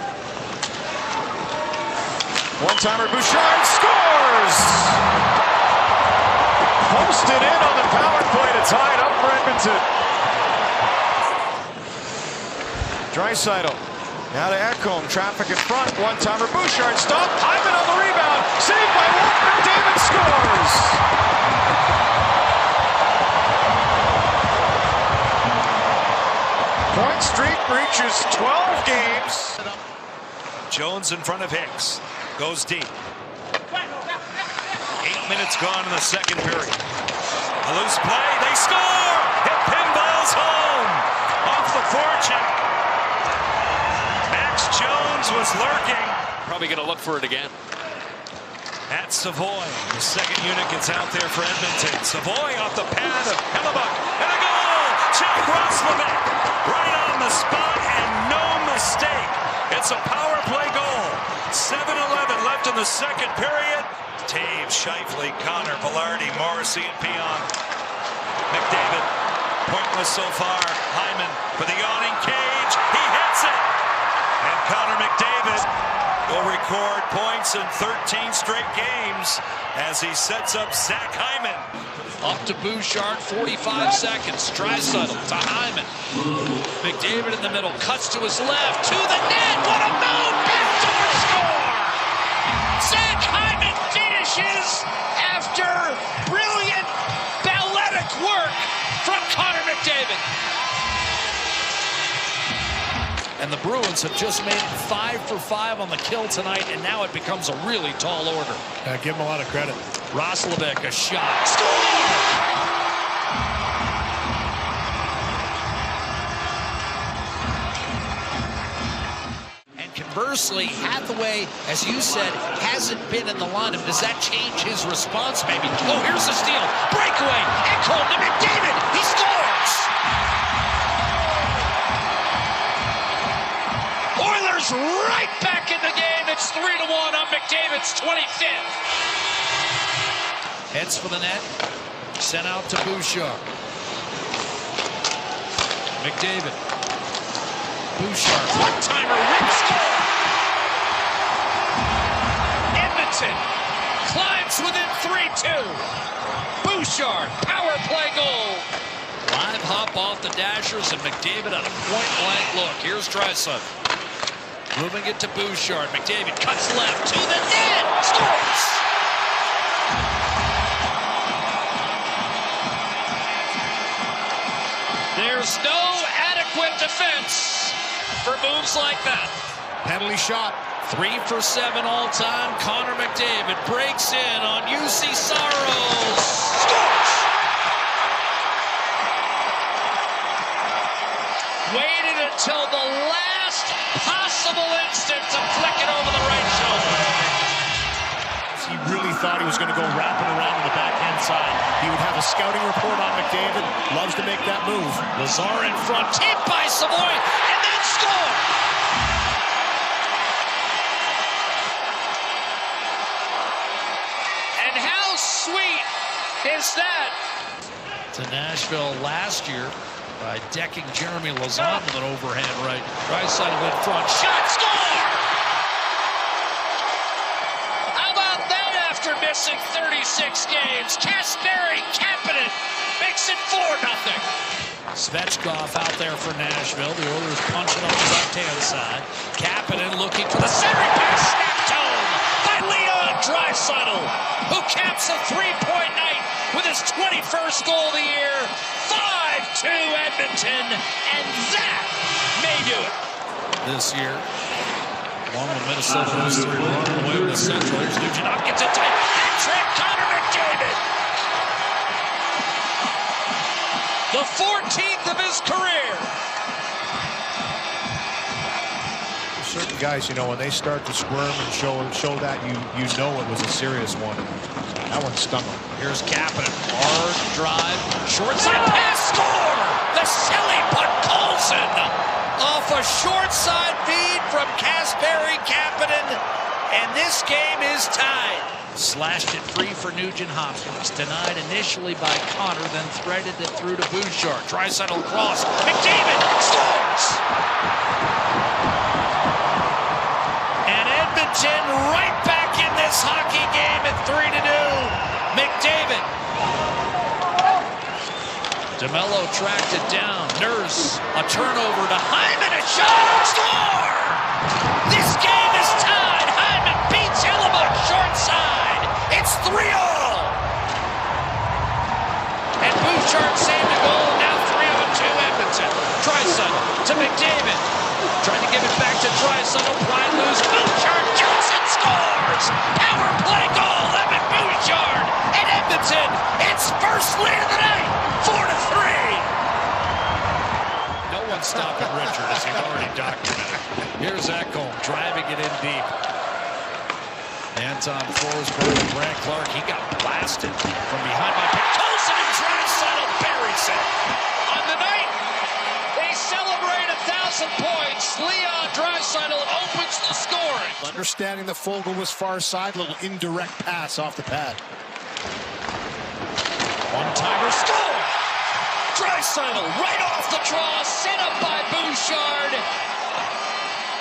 One-timer Bouchard scores! Posted in on the power play to tie it up for Edmonton. Draisaitl. Now to Ekholm. Traffic in front. One-timer Bouchard. Stop. Hyman on the rebound. Saved by Wolf. McDavid scores! Point streak reaches 12 games. Jones in front of Hicks. Goes deep. 8 minutes gone in the second period. A loose play. They score! It pinballs home! Off the forecheck. Max Jones was lurking. Probably going to look for it again. At Savoy. The second unit gets out there for Edmonton. Savoy off the pad of Hellebuck. And a goal! Jack Roslovic right on the spot and no mistake. It's a power play goal. 7-11 left in the second period. Taves, Scheifele, Connor, Velarde, Morrissey, and Pion. McDavid, pointless so far. Hyman for the yawning cage. He hits it. And Connor McDavid will record points in 13 straight games as he sets up Zach Hyman. Up to Bouchard, 45 seconds. Draisaitl to Hyman. McDavid in the middle, cuts to his left, to the net. What a move! Backdoor score! Zach Hyman finishes after brilliant balletic work from Connor McDavid. And the Bruins have just made 5 for 5 on the kill tonight, and now it becomes a really tall order. Give him a lot of credit. Roslovic, a shot. Score! Conversely, Hathaway, as you said, hasn't been in the lineup. Does that change his response, maybe? Oh, here's the steal. Breakaway. Ekholm to McDavid. He scores! Oilers right back in the game. It's 3-1 on McDavid's 25th. Heads for the net. Sent out to Bouchard. McDavid. Bouchard. One-timer. Rip score! Climbs within 3-2. Bouchard, power play goal. Live hop off the Dashers, and McDavid on a point-blank look. Here's Draisaitl. Moving it to Bouchard. McDavid cuts left to the net. Scores! There's no adequate defense for moves like that. Penalty shot. 3 for 7 all time. Connor McDavid breaks in on UC Saros. Scores! Waited until the last possible instant to flick it over the right shoulder. He really thought he was going to go wrapping around on the backhand side. He would have a scouting report on McDavid. Loves to make that move. Lazar in front. Tipped by Savoy. And then score! Sweet is that? To Nashville last year by decking Jeremy Lazar with an overhand right. Draisaitl in front. Shot, score! How about that after missing 36 games? Kasperi Kapanen makes it 4-0. Svechkov out there for Nashville. The Oilers punching on the left-hand side. Kapanen looking for the centering pass. Snapped home by Leon Draisaitl, who caps a 3-point night with his 21st goal of the year. 5-2 Edmonton, and that may do it. This year, along with Minnesota, who's 3-1 away with the Central. Here's Nugent Hopkins in tight. Hat-trick, Connor McDavid. The 14th of his career. Certain guys, you know, when they start to squirm and show that, you know it was a serious one. That one stung him. Here's Kapanen. Hard drive. Short side pass. Score! The silly putt. Colson off a short side feed from Kasperi Kapanen. And this game is tied. Slashed it free for Nugent Hopkins. Denied initially by Connor, then threaded it through to Bouchard. Draisaitl cross. McDavid scores! And Edmonton right back in this hockey game at 3-2. McDavid. DeMello tracked it down. Nurse, a turnover to Hyman, a shot, score! This game is tied. Hyman beats Hellebuck short side. It's 3-3. And Bouchard saved a goal. Now 3-2 Edmonton. Draisaitl to McDavid. Trying to give it back to Draisaitl. Pry loose. Bouchard. Johnson scores. Power play goal. Evan Bouchard. And Edmonton. It's first lead of the night. 4-3. No one's stopping Richard, as you've already documented. Here's Ekholm driving it in deep. Anton Forsberg and Brant Clark. He got blasted from behind by Colson, and Draisaitl buries it. On the night they celebrate 1,000 points, Leon Draisaitl opens the scoring. Understanding the Fogle was far side, little indirect pass off the pad. One-timer score! Draisaitl right off the draw, set up by Bouchard.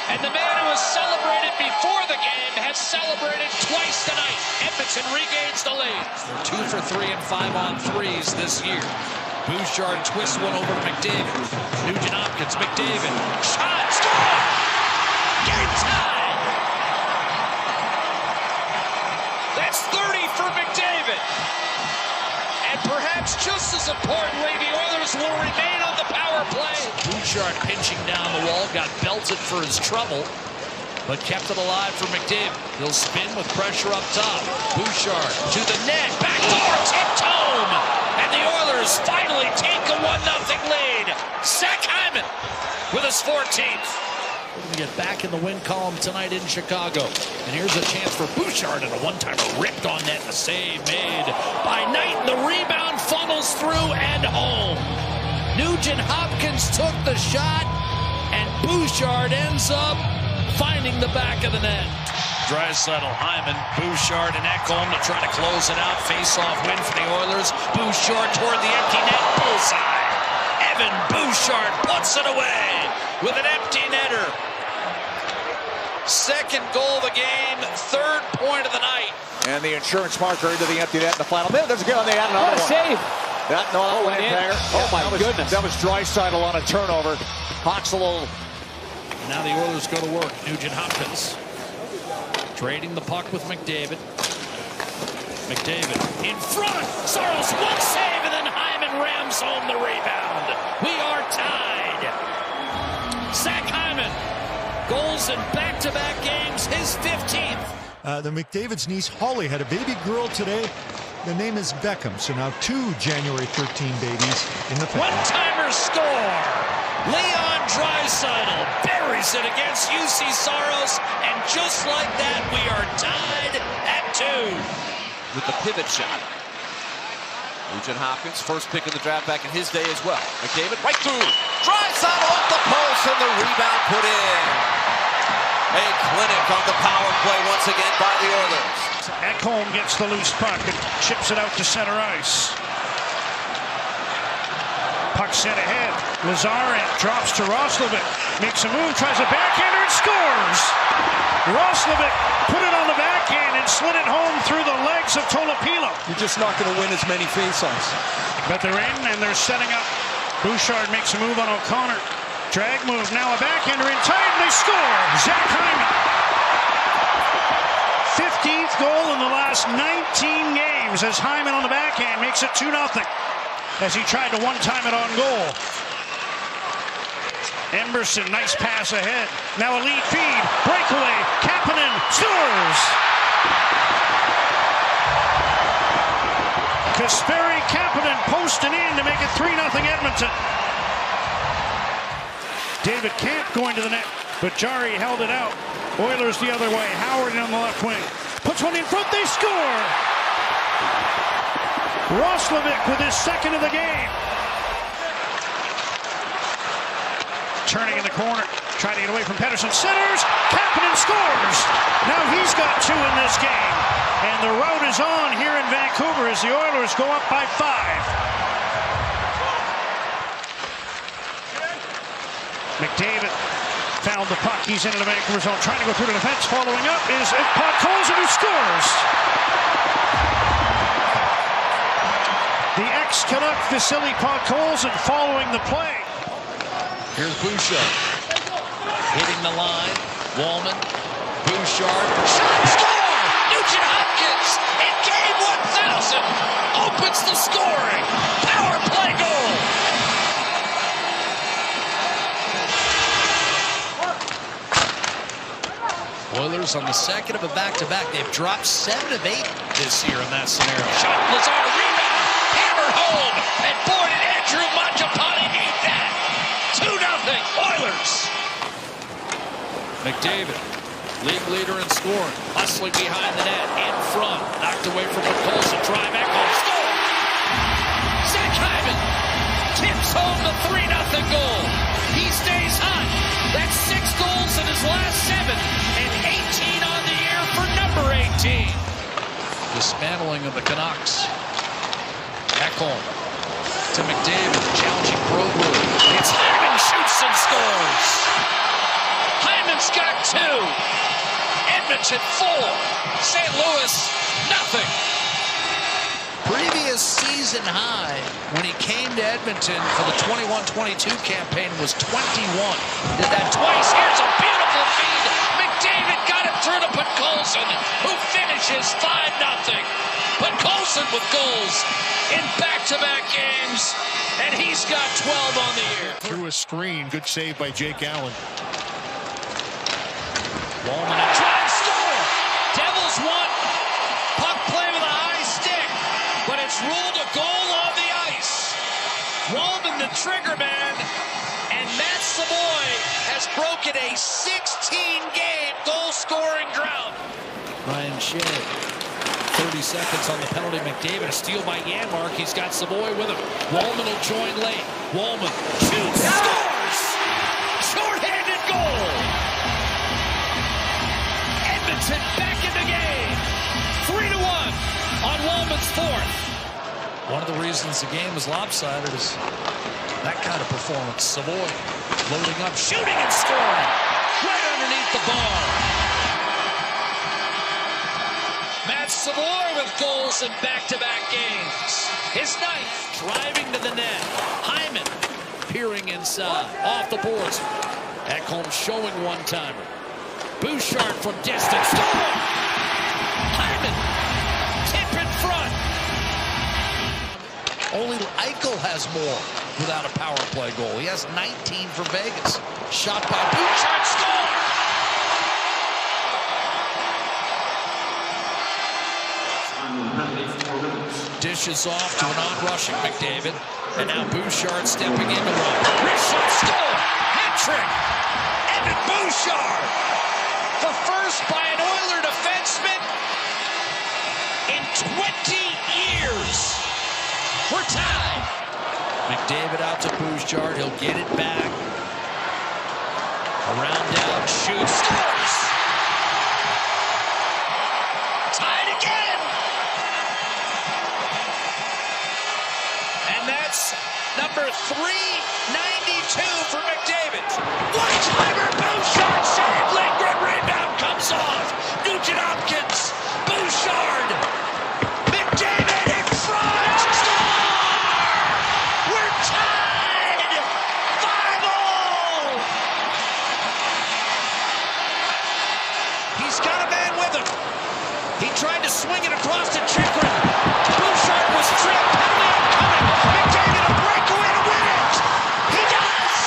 And the man who was celebrated before the game has celebrated twice tonight. Edmonton regains the lead. They're 2 for 3 and 5 on threes this year. Bouchard twists one over to McDavid. Nugent Hopkins, McDavid. Shot, score! Game time! That's 30 for McDavid. And perhaps just as importantly, the Oilers will remain on the power play. Bouchard pinching down the wall, got belted for his trouble, but kept it alive for McDavid. He'll spin with pressure up top. Bouchard to the net, backdoor, tipped home, and the Oilers finally take a 1-0 lead. Zach Hyman with his 14th. We're going to get back in the win column tonight in Chicago. And here's a chance for Bouchard, and a one-timer ripped on net, and a save made by Knight. The rebound funnels through and home. Nugent Hopkins took the shot, and Bouchard ends up finding the back of the net. Draisaitl, Hyman, Bouchard, and Ekholm to try to close it out. Face-off win for the Oilers. Bouchard toward the empty net, bullseye. Evan Bouchard puts it away with an empty netter. Second goal of the game, third point of the night. And the insurance marker into the empty net in the final minute. There's a goal, and they add another one. Save. That, no, that went in. Oh, my goodness. That was Draisaitl on a turnover. Hawks a little. Now the Oilers go to work. Nugent Hopkins trading the puck with McDavid. McDavid in front. Saros, one save, and then Hyman rams home the rebound. We are tied. Zach Hyman, goals in back-to-back games, his 15th. The McDavid's niece, Holly, had a baby girl today. The name is Beckham, so now 2 January 13 babies in the family. One-timer score. Leon Draisaitl buries it against UC Saros, and just like that, we are tied at 2. With the pivot shot. Nugent Hopkins, first pick of the draft back in his day as well. McDavid right through. Draisaitl off the post, and the rebound put in. A clinic on the power play once again by the Oilers. Ekholm gets the loose puck and chips it out to center ice. Puck sent ahead. Lazarent drops to Roslovic. Makes a move, tries a backhander, and scores! Roslovic put it on the backhand and slid it home through the legs of Tolopilo. You're just not going to win as many faceoffs. But they're in, and they're setting up. Bouchard makes a move on O'Connor. Drag move, now a backhander in tight, and they score! Zach Hyman. 15th goal in the last 19 games as Hyman on the backhand makes it 2-0 as he tried to one-time it on goal. Emberson, nice pass ahead. Now a lead feed, breakaway, Kapanen scores! Kasperi Kapanen posting in to make it 3-0 Edmonton. David Camp going to the net, but Jari held it out. Oilers the other way, Howard on the left wing. Puts one in front, they score! Roslovic with his second of the game. Turning in the corner, trying to get away from Pettersson. Centers, Kapanen scores! Now he's got 2 in this game. And the rout is on here in Vancouver as the Oilers go up by 5. McDavid found the puck. He's into the Vancouver zone, trying to go through the defense. Following up is Podkolzin, who scores! The ex-Canuck Vasily Podkolzin following the play. Here's Bouchard hitting the line. Wallman, Bouchard, shot, score! Nugent Hopkins in game 1000 opens the scoring. Power play goal. Oilers on the second of a back-to-back. They've dropped 7 of 8 this year in that scenario. Shot, Lazar, rebound, hammer home, and boy, did Andrew Mangiapane need that. 2-0 Oilers. McDavid, league leader in scoring, hustling behind the net, in front, knocked away from Podkolzin, drive, Ekholm, score! Zach Hyman tips home the 3-0 goal. He stays hot. That's 6 goals in his last 7, and 18 on the year for number 18. Dismantling of the Canucks. Ekholm to McDavid, challenging Broberg. It's Hyman, shoots and scores. Hyman's got 2. Edmonton 4. St. Louis, nothing. Previous season high when he came to Edmonton for the 21-22 campaign was 21. Did that twice. Here's a beautiful feed. McDavid got it through to Podkolzin, who finishes 5-0. Podkolzin with goals in back-to-back games. and he's got 12 on the year. Through a screen, good save by Jake Allen. Wallman a drive score. Devils won. Puck play with a high stick, but it's ruled a goal on the ice. Wallman the trigger man, and Matt Savoy has broken a 16-game goal-scoring drought. Ryan Shea, 30 seconds on the penalty. McDavid, a steal by Janmark. He's got Savoy with him. Wallman will join late. Wallman shoots, scores! Short-handed goal! Edmonton back in the game. 3-1 on Wallman's fourth. One of the reasons the game was lopsided is that kind of performance. Savoy loading up, shooting and scoring right underneath the bar. Matt Savoy with goals in back-to-back games. His ninth, driving to the net. Hyman peering inside, off the boards. Ekholm showing one-timer. Bouchard from distance to point. Hyman, tip in front. Only Eichel has more without a power play goal. He has 19 for Vegas. Shot by Bouchard, score! Dishes off to an on-rushing McDavid. And now Bouchard stepping into one. Wrist shot, score! Hat trick! Evan Bouchard! The first by an Oiler defenseman in 20 years. We're tied. McDavid out to Bouchard. He'll get it back. Around down, shoots, scores. Tied again. And that's number 392 for McDavid. One-timer, Bouchard, save, Lindgren, rebound, comes off. Nugent Hopkins, Bouchard, McDavid in front, score! We're tied, 5-all. He's got a man with him. He tried to swing it across to Chikrin. Bouchard was tripped, penalty coming. McDavid a breakaway to win it. He does.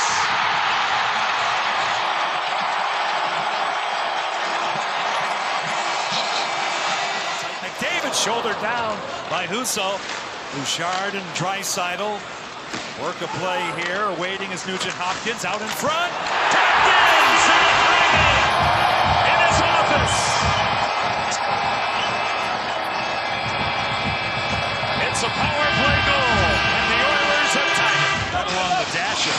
McDavid shouldered down by Husso. Bouchard and Draisaitl work a play here. Awaiting is Nugent Hopkins out in front. Tapped in! In his office. It's a power play goal, and the Oilers have tied it. Along the dasher.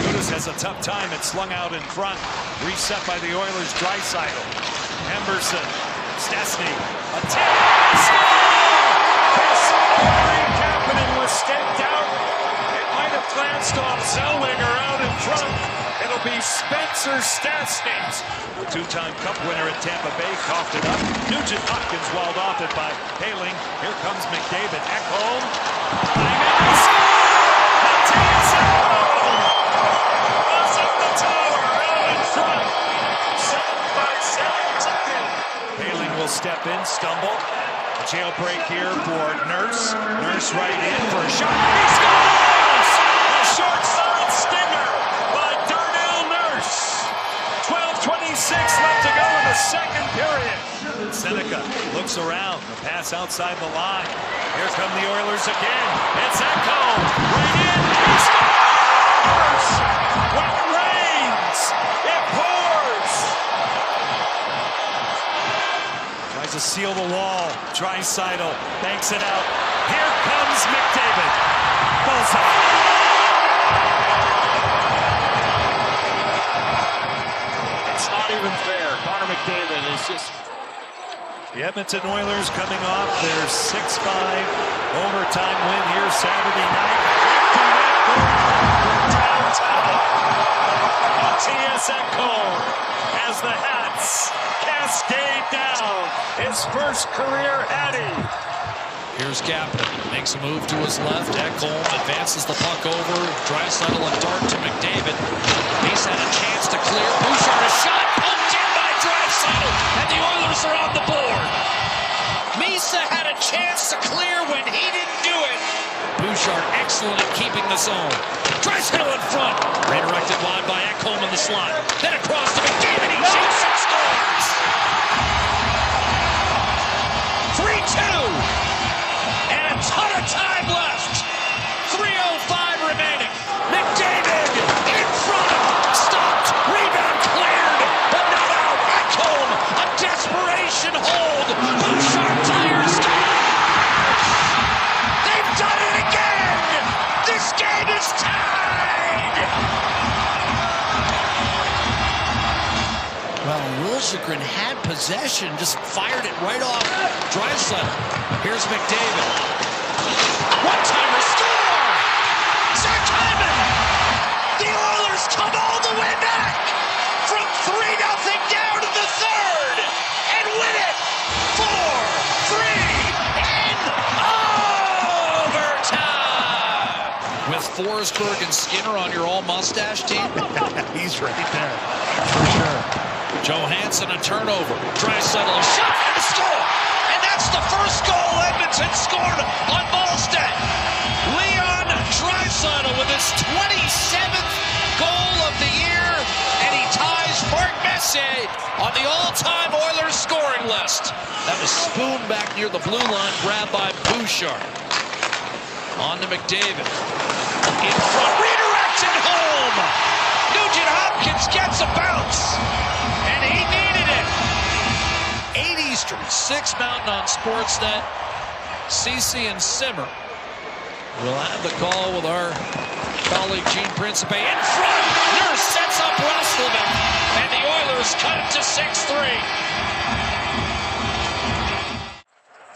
Gudas has a tough time. It's slung out in front. Reset by the Oilers. Draisaitl. Emberson. Stastny. A tip. Kapanen was staked out. It might have glanced off Zellweger out in front. It'll be Spencer Stastny. The two-time Cup winner at Tampa Bay coughed it up. Nugent Hopkins walled off it by Hailing. Here comes McDavid. Ekholm. Hyman. Matthias Ekholm. Was at the tower. Out in front. 7-by-7. Hailing will step in. Stumble. Jailbreak here for Nurse. Nurse right in for a shot. He scores! A short side stinger by Darnell Nurse. 12:26 left to go in the second period. Seneca looks around. The pass outside the line. Here come the Oilers again. It's Ekholm. Right in. He scores! When it rains, it pours. Tries to seal the wall. Draisaitl banks it out. Here comes McDavid. Bullseye. It's not even fair. Connor McDavid is just... The Edmonton Oilers coming off their 6-5 overtime win here Saturday night. Downtown. Matthias Ekholm as the Hats cascade down his first career Hattie. Here's Kapanen, makes a move to his left. Ekholm advances the puck over. Draisaitl a dart to McDavid. He's had a chance to clear. Bouchard a shot, pumped in by Draisaitl, and the Oilers are on the board. Misa had a chance to clear when he didn't do it. Bouchard Bouchard, excellent at keeping the zone. Draisaitl in front. Redirected wide by Ekholm in the slot. Then across to McDavid. He shoots and scores. 3-2. And a ton of time left. 3:05 remaining. McDavid in front. Stopped. Rebound cleared. But not out. Ekholm. A desperation hold. Bouchard tires. They've done it again. This game is tied. Well, Liljegren had possession, just fired it right off Draisaitl. Here's McDavid. One-timer score! Zach Hyman! The Oilers come all the way back from 3-0 down to the third and win it 4-3 in overtime! With Forsberg and Skinner on your all-mustache team? He's right there, for sure. Johansson a turnover. Draisaitl a shot and a score! And that's the first goal Edmonton scored on Ballstead. Leon Draisaitl with his 27th goal of the year, and he ties Mark Messier on the all-time Oilers scoring list. That was spooned back near the blue line, grabbed by Bouchard. On to McDavid. In front, redirected home! Nugent Hopkins gets a bounce, and he needed it. 8 Eastern, 6 Mountain on Sportsnet. CC and Simmer will have the call with our colleague Gene Principe in front. Nurse sets up Roslovic, and the Oilers cut it to 6-3.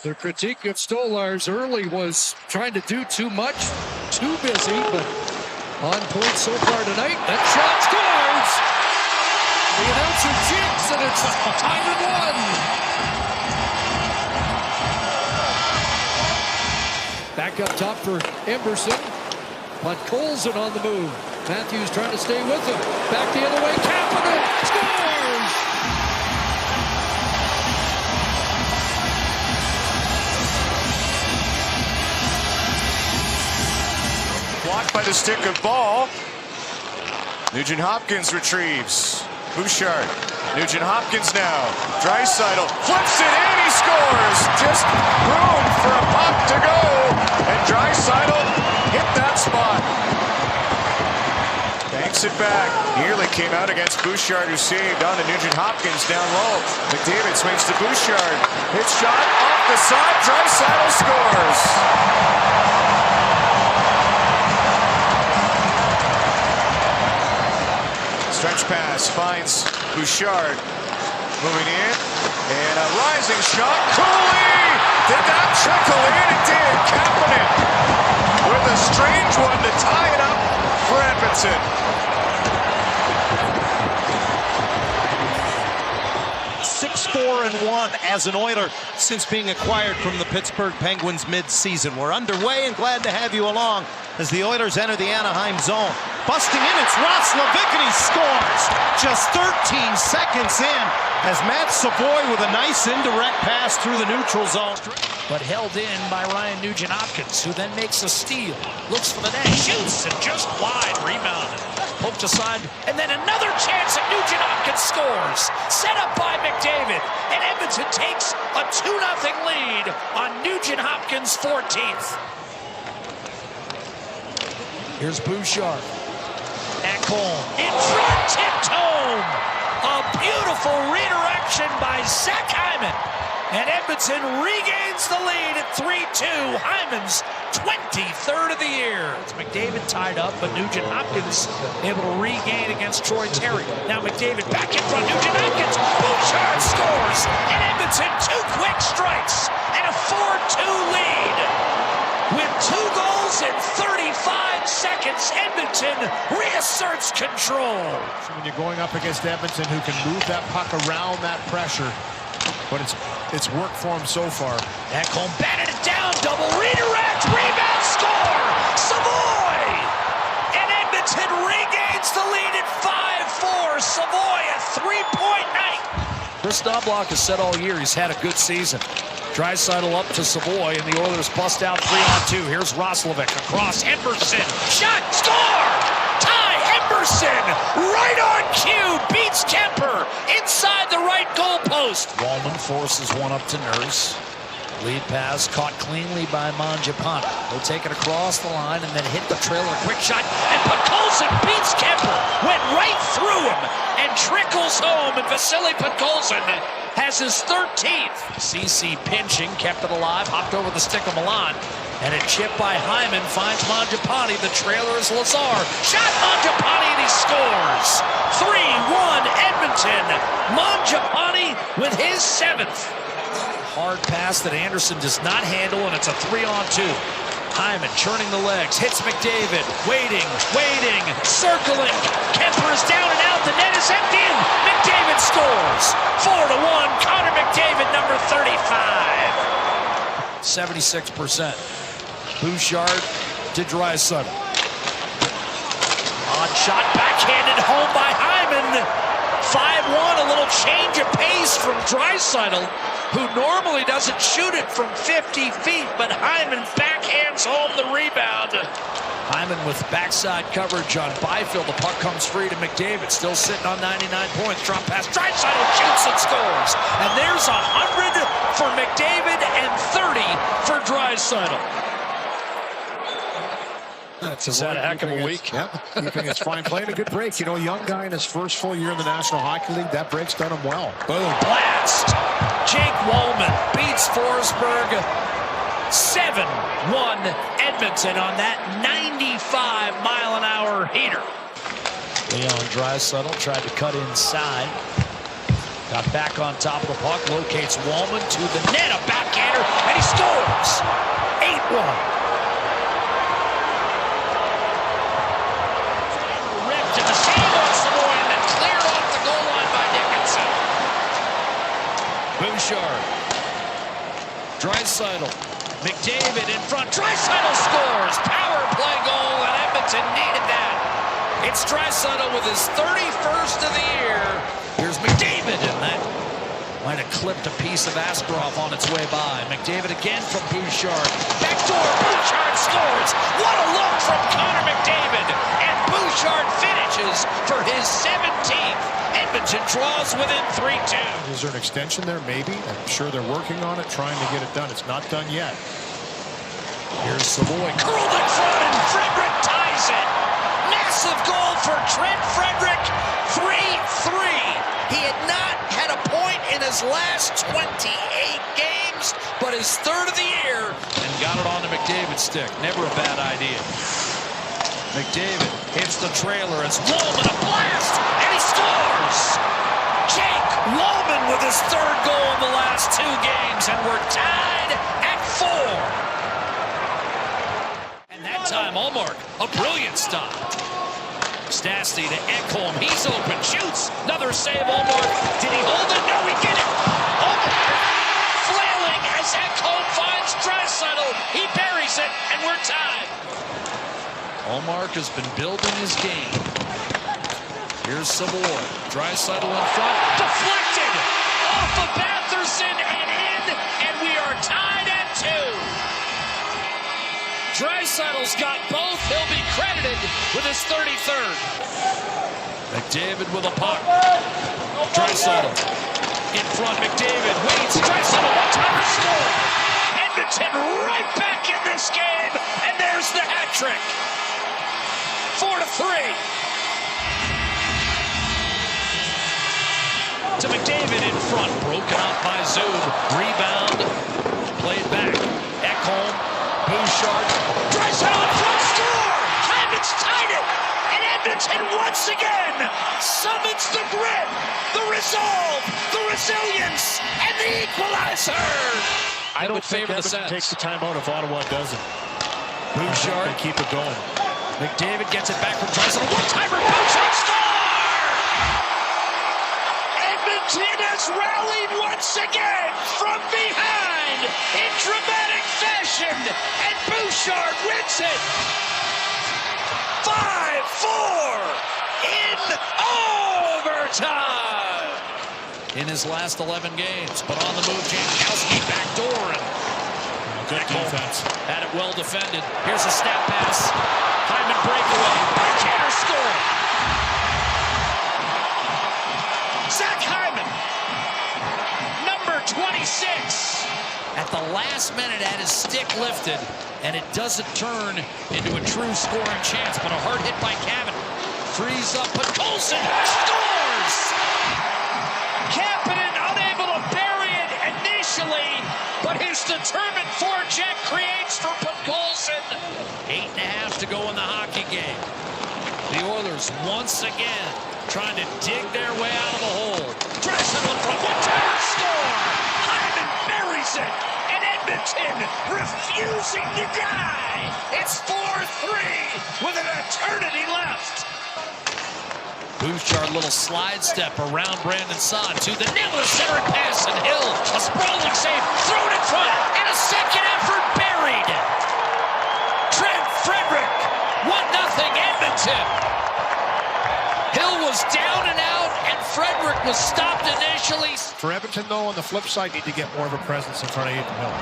The critique of Stolarz early was trying to do too much, too busy, but on point so far tonight. That shot scores! The announcer jigs, and it's tied at 1. Back up top for Emberson, but Colson on the move. Matthews trying to stay with him. Back the other way, Kapanen scores! Blocked by the stick of ball. Nugent Hopkins retrieves. Bouchard. Nugent Hopkins now. Draisaitl flips it in. He scores. Just room for a puck to go. And Draisaitl hit that spot. Banks it back. Nearly came out against Bouchard, who saved on to Nugent Hopkins down low. McDavid swings to Bouchard. Hit shot off the side. Draisaitl scores. Stretch pass finds Bouchard. Moving in. And a rising shot. Cooley! Did that trickle in? It did. Kapanen with a strange one to tie it up for Edmonton. 6-4-1 as an Oiler since being acquired from the Pittsburgh Penguins mid-season. We're underway and glad to have you along as the Oilers enter the Anaheim zone. Busting in, it's Roslovic, and he scores just 13 seconds in as Matt Savoy with a nice indirect pass through the neutral zone. But held in by Ryan Nugent Hopkins, who then makes a steal. Looks for the net, shoots, and just wide, rebounded. Poked aside, and then another chance, and Nugent Hopkins scores. Set up by McDavid, and Edmonton takes a 2-0 lead on Nugent Hopkins' 14th. Here's Bouchard. Ekholm in front, tipped home. A beautiful redirection by Zach Hyman. And Edmonton regains the lead at 3-2. Hyman's 23rd of the year. It's McDavid tied up, but Nugent Hopkins able to regain against Troy Terry. Now McDavid back in front. Nugent Hopkins. Bouchard scores. And Edmonton 2 quick strikes and a 4-2 lead. With 2 goals in 35 seconds, Edmonton reasserts control. So when you're going up against Edmonton, who can move that puck around that pressure, but it's worked for him so far. Ekholm batted it down, double redirect, rebound, score! Savoy! And Edmonton regains the lead at 5-4. Savoy a 3-point night. Chris Knobloch has said all year he's had a good season. Draisaitl up to Savoy, and the Oilers bust out 3-on-2. Here's Roslovic across Emberson. Shot, score! Ty Emberson, right on cue, beats Kemper inside the right goalpost. Wallman forces one up to Nurse. Lead pass caught cleanly by Mangiapane. He'll take it across the line and then hit the trailer. Quick shot, and Podkolzin beats Kemper. Went right through him and trickles home, and Vasily Podkolzin has his 13th. CC pinching, kept it alive, hopped over the stick of Milan, and a chip by Hyman finds Mangiapane. The trailer is Lazar. Shot Mangiapane, and he scores. 3-1 Edmonton. Mangiapane with his 7th. Hard pass that Anderson does not handle, and it's a 3-on-2. Hyman churning the legs, hits McDavid, waiting, circling. Kemper is down and out. The net is empty, and McDavid scores. 4-1. Connor McDavid, number 35. 76%. Bouchard to Draisaitl. Odd shot, backhanded home by Hyman. 5-1, a little change of pace from Draisaitl, who normally doesn't shoot it from 50 feet, but Hyman backhands home the rebound. Hyman with backside coverage on Byfield. The puck comes free to McDavid, still sitting on 99 points. Drop pass, Draisaitl shoots and scores. And there's 100 for McDavid and 30 for Draisaitl. Is that a heck of a week? Yeah, keeping his fine, playing a good break. You know, young guy in his first full year in the National Hockey League, that break's done him well. Boom, blast. Jake Wallman beats Forsberg. 7-1 Edmonton on that 95-mile-an-hour heater. Leon Draisaitl tried to cut inside. Got back on top of the puck, locates Wallman to the net, a backhander, and he scores. 8-1. Bouchard. Draisaitl. McDavid in front. Draisaitl scores. Power play goal, and Edmonton needed that. It's Draisaitl with his 31st of the year. Here's McDavid, and that might have clipped a piece of Askarov on its way by. McDavid again from Bouchard. Backdoor. Bouchard scores. What a look from Connor McDavid. And Bouchard finishes for his 17th. Edmonton draws within 3-2. Is there an extension there? Maybe. I'm sure they're working on it, trying to get it done. It's not done yet. Here's Savoy. Curled in front, and Frederick ties it. Massive goal for Trent Frederick. 3-3. He had not had a point in his last 28 games, but his 3rd of the year, and got it on the McDavid stick. Never a bad idea. McDavid hits the trailer. It's Wallman, a blast, and he scores! Jake Wallman with his 3rd goal in the last 2 games, and we're tied at 4. And that time, Ullmark, a brilliant stop. Stastny to Ekholm. He's open, shoots. Another save, Ullmark. Did he hold it? No, he did it. Ullmark flailing as Ekholm finds Draisaitl. He buries it, and we're tied. Ullmark has been building his game. Here's Savoy. Draisaitl in front. Deflected! Off of Batherson and in, and we are tied at 2. Draisaitl's got both. He'll be credited with his 33rd. McDavid with a puck. Draisaitl in front. McDavid waits. Draisaitl one-timer score. Edmonton right back in this game, and there's the hat trick. 4-3. To McDavid in front, broken up by Zoom. Rebound, played back. Ekholm, Bouchard, Draisaitl in front, score! Hyman's tied it, and Edmonton once again summons the grit, the resolve, the resilience, and the equalizer. I don't think Edmonton takes the timeout if Ottawa doesn't. Bouchard, keep it going. McDavid gets it back from Draisaitl. One-timer, Bouchard score! Edmonton has rallied once again from behind in dramatic fashion, and Bouchard wins it. 5-4 in overtime. in his last 11 games. But on the move, Jankowski backdoor, and Good defense. had it well defended. Here's a snap pass. Hyman breakaway. Backhander score. Zach Hyman, number 26. At the last minute, had his stick lifted, and it doesn't turn into a true scoring chance, but a hard hit by Cavan. Frees up, but Colson scores! Kapanen unable to bury it initially, but his determined forecheck creates for Colson. 8.5 to go in the hockey game. The Oilers once again trying to dig their way out of the hole. Draisaitl from one-timer score! Hyman buries it, and Edmonton refusing to die. It's 4-3 with an eternity left. Bouchard, little slide step around Brandon Saad to the net with a centering pass, and Hill, a sprawling save, thrown in front, and a second effort buried. Trent Frederick, 1-0 Edmonton. Hill was down and out, and Frederick was stopped initially. For Edmonton, though, on the flip side, need to get more of a presence in front of Ethan Hill.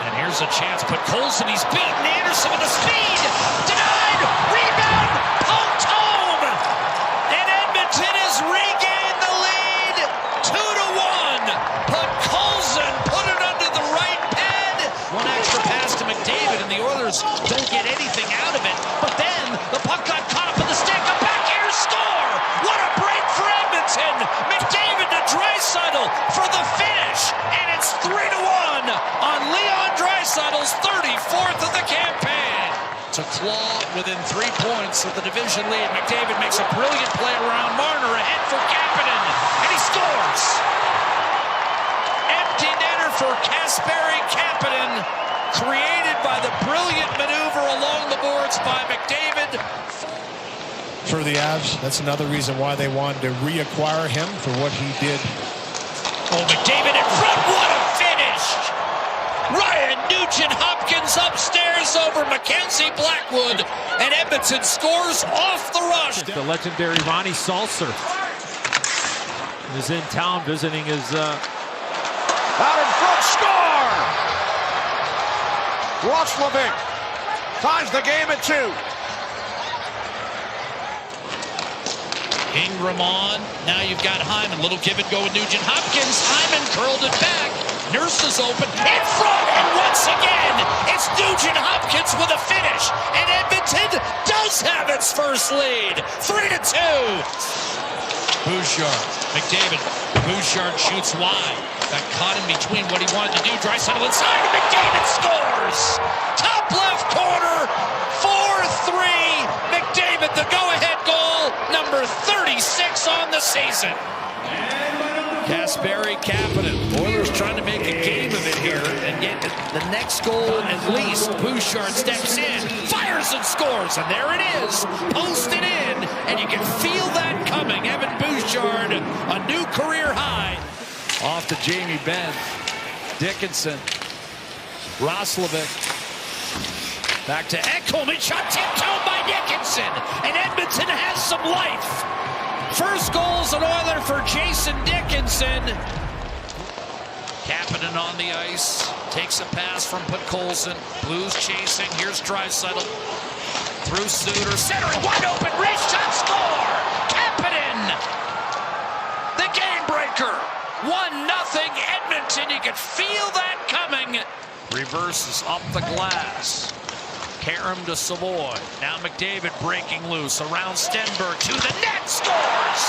And here's a chance, but Colson, he's beaten Anderson with the speed. Denied, rebound, poked home. And Edmonton has regained the lead, 2-1. But Colson put it under the right pad. One extra pass to McDavid, and the Oilers don't get anything out of it. But then the puck got caught up in the stick. A backhand score. What a break for Edmonton. McDavid to Draisaitl for the finish, and it's 3-1 on Leon Draisaitl's 34th of the campaign. To claw within 3 points of the division lead, McDavid makes a brilliant play around Marner, ahead for Kapanen, and he scores. Empty netter for Kasperi Kapanen, created by the brilliant maneuver along the boards by McDavid. For the Avs, that's another reason why they wanted to reacquire him for what he did. Oh, McDavid in front, what a finish! Ryan Nugent-Hopkins upstairs over Mackenzie Blackwood, and Edmonton scores off the rush. The legendary Ronnie Salser is in town visiting his... Out in front, score! Roslovic ties the game at 2. Ingram on. Now you've got Hyman. Little give and go with Nugent-Hopkins. Hyman curled it back. Nurse is open. In front. And once again, it's Nugent-Hopkins with a finish. And Edmonton does have its first lead. 3-2. Bouchard. McDavid. Bouchard shoots wide. Got caught in between what he wanted to do. Draisaitl inside. And McDavid scores. Top left corner. 4-3. McDavid, the go-ahead goal. Number 36 on the season. Kasperi Kapanen. Oilers trying to make a game of it here and get the next goal at least. Bouchard steps in, fires and scores, and there it is. Posted in, and you can feel that coming. Evan Bouchard, a new career high. Off to Jamie Benn. Dickinson. Roslovic. Back to Ekholm, and shot tipped home by Dickinson. And Edmonton has some life. First goal's an Oiler for Jason Dickinson. Kapanen on the ice. Takes a pass from Podkolzin. Blues chasing. Here's Draisaitl. Through Suter. Center wide open. Wrist shot, score! Kapanen! The game breaker. 1-0 Edmonton. You can feel that coming. Reverses up the glass. Karam to Savoy. Now McDavid breaking loose around Stenberg to the net, scores!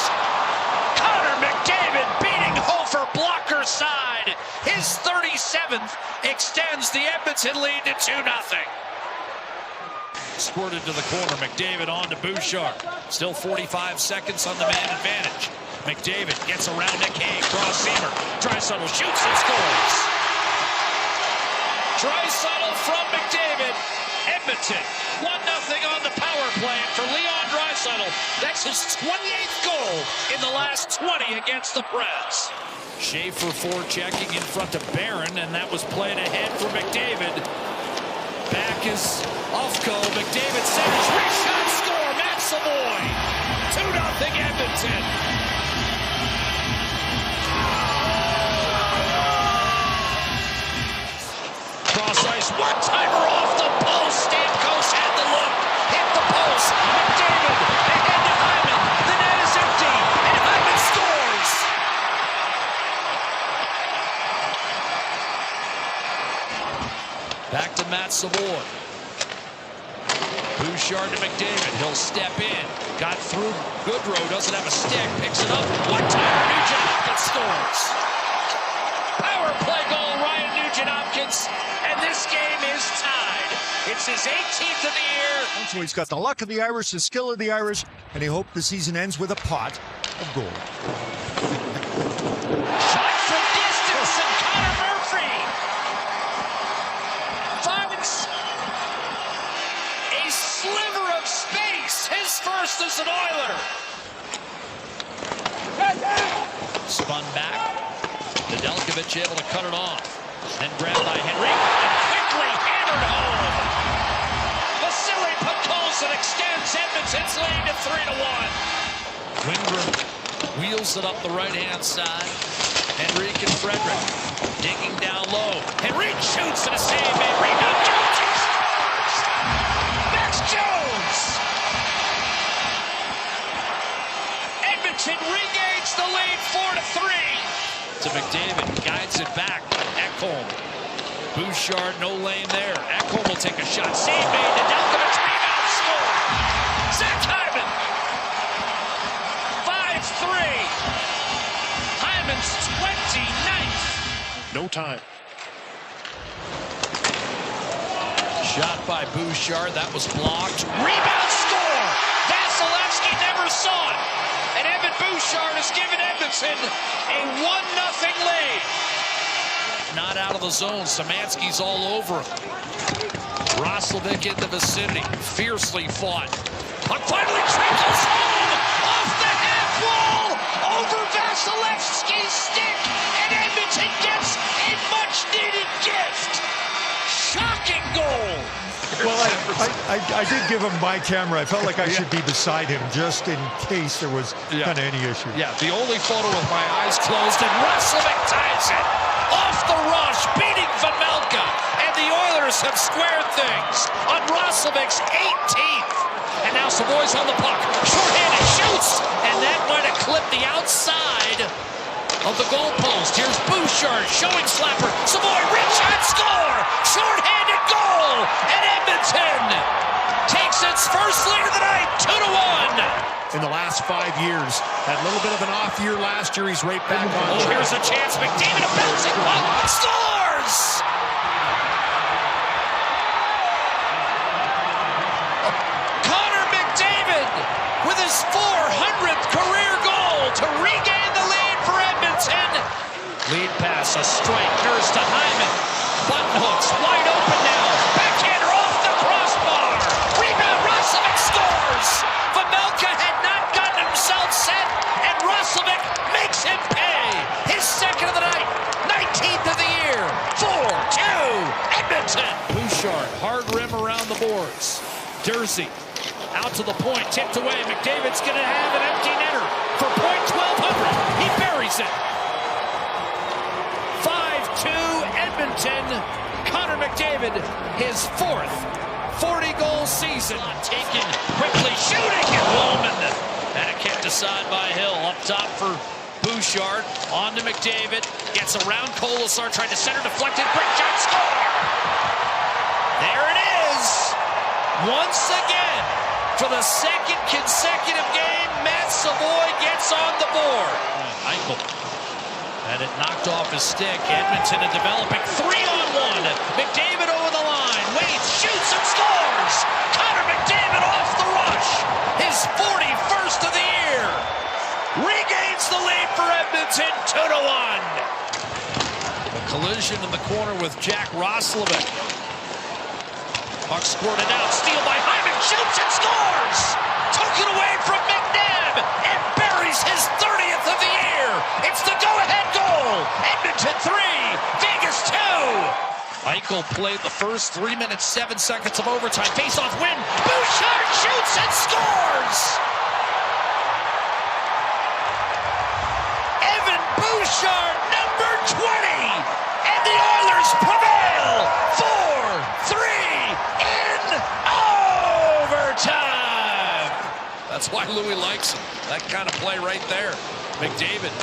Connor McDavid beating Hofer blocker side. His 37th extends the Edmonton lead to 2-0. Squirted to the corner. McDavid on to Bouchard. Still 45 seconds on the man advantage. McDavid gets around Nick Hague. Cross seamer. Draisaitl shoots and scores. Draisaitl from McDavid. Edmonton, 1-0 on the power play for Leon Draisaitl. That's his 28th goal in the last 20 against the Preds. Schaefer forechecking in front of Barron, and that was played ahead for McDavid. Back is Ofko. McDavid centers. Wrist shot, score. Matt Savoy. 2-0 Edmonton. cross ice. One-timer off the post. Stamkos had the look. Hit the post. McDavid ahead to Hyman. The net is empty. And Hyman scores. Back to Matt Savoy. Bouchard to McDavid. He'll step in. Got through. Goodrow doesn't have a stick. Picks it up. One-timer. Nugent Hopkins scores. Power play goal, Ryan Nugent Hopkins. And this game is tied. It's his 18th of the year. So he's got the luck of the Irish, the skill of the Irish, and he hoped the season ends with a pot of gold. Shot from distance and Connor Murphy finds a sliver of space. His first as an Oiler. Spun back. Nedeljkovic able to cut it off. Then grabbed by Henry and quickly hammered home. Vasily Podkolzin extends Edmonton's lead to 3-1. Lindgren wheels it up the right-hand side. Henrique and Frederick digging down low. Henrique shoots and a save made. Rebound Jones. He scores! Max Jones! Edmonton regains the lead 4-3. To McDavid, guides it back. Ekholm. Bouchard, no lane there. Ekholm will take a shot. Save made. Nedeljkovic rebound score. Zach Hyman. 5-3. Hyman's 29th. No time. Shot by Bouchard. That was blocked. Rebound score. Vasilevsky never saw it. And Evan Bouchard has given Edmonton a 1-0 lead. Not out of the zone. Szymanski's all over him. Roslovic in the vicinity. Fiercely fought. Puck finally trickles home. Off the half wall. Over Vasilevsky's stick. And Edmonton gets a much-needed gift. Shocking goal. Well, I did give him my camera. I felt like I should be beside him just in case there was kind of any issue. Yeah, the only photo with my eyes closed, and Roslovic ties it. Off the rush, beating Vamelka. And the Oilers have squared things on Roslovic's 18th. And now Savoy's on the puck. Short-handed shoots. And that might have clipped the outside of the goalpost. Here's Bouchard showing slapper. Savoy, reach and score. Short-handed goal. And Edmonton takes its first lead of the night, 2-1. In the last 5 years, had a little bit of an off year last year. He's right back on. Oh, here's a chance. McDavid, a bouncing puck, scores. Connor McDavid with his 400th career goal to regain the lead for Edmonton. Lead pass, a strike, Nurse to Hyman. Button hooks, wide open now. Backhander off the crossbar. Rebound, Roslovic scores. Vamelka had not gotten himself set, and Roslovic makes him pay. His second of the night, 19th of the year. 4-2, Edmonton. Bouchard, hard rim around the boards. Dursey out to the point, tipped away. McDavid's going to have an empty netter for point 1200. He buries it. 5-2 Edmonton. Connor McDavid, his 4th 40-goal season. Taken quickly, shooting, and Wallman. And a kick aside by Hill. Up top for Bouchard. On to McDavid. Gets around Kolasar, tried to center, deflected. Quick shot, score! There it is. Once again, for the second consecutive game, Matt Savoy gets on the board. Eichel had it knocked off his stick. Edmonton a developing 3-on-1. McDavid over the line. Waits, shoots, and scores. Connor McDavid off the rush. His 41st of the year. Regains the lead for Edmonton, 2-1. A collision in the corner with Jack Roslovic. Puck squirted out. Steal by Hyman. Shoots and scores. Took it away from McNabb and buries his 30th of the year. It's the go-ahead goal. Edmonton 3, Vegas 2. Eichel played the first 3 minutes, 7 seconds of overtime. Face-off win. Bouchard shoots and scores. Evan Bouchard, number 20. And the Oilers prevail 4-3. Louis likes him. That kind of play right there. McDavid.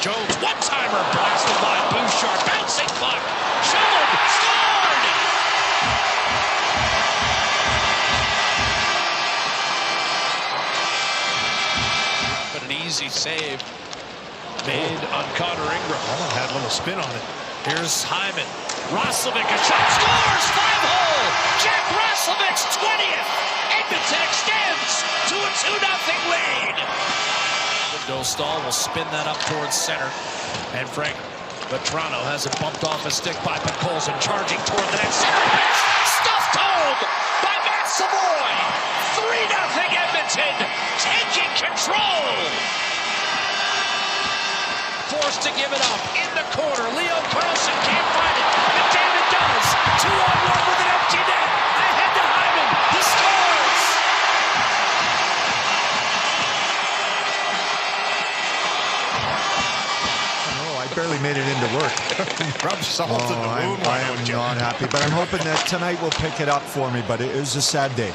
Jones, one-timer blasted by Bouchard. Bouncing puck. Shoveled. Scored! But an easy save made on Connor Ingram. Had a little spin on it. Here's Hyman. Roslovic, a shot, scores! 5-hole! Jack Roslovic's 20th! Edmonton extends to a 2-0 lead. Dostal will spin that up towards center. And Frank Vetrano has it bumped off a stick by Colson, charging toward the net. Center pitch! Stuffed home by Matt Savoy! 3-0 Edmonton, taking control! Forced to give it up in the corner. Leo Carlson can't find it. McDavid does. 2-on-1 with an empty net. Ahead to Hyman. He scores. Oh, I barely made it into work. Rub salt in the wound. I am not happy, but I'm hoping that tonight will pick it up for me, but it was a sad day.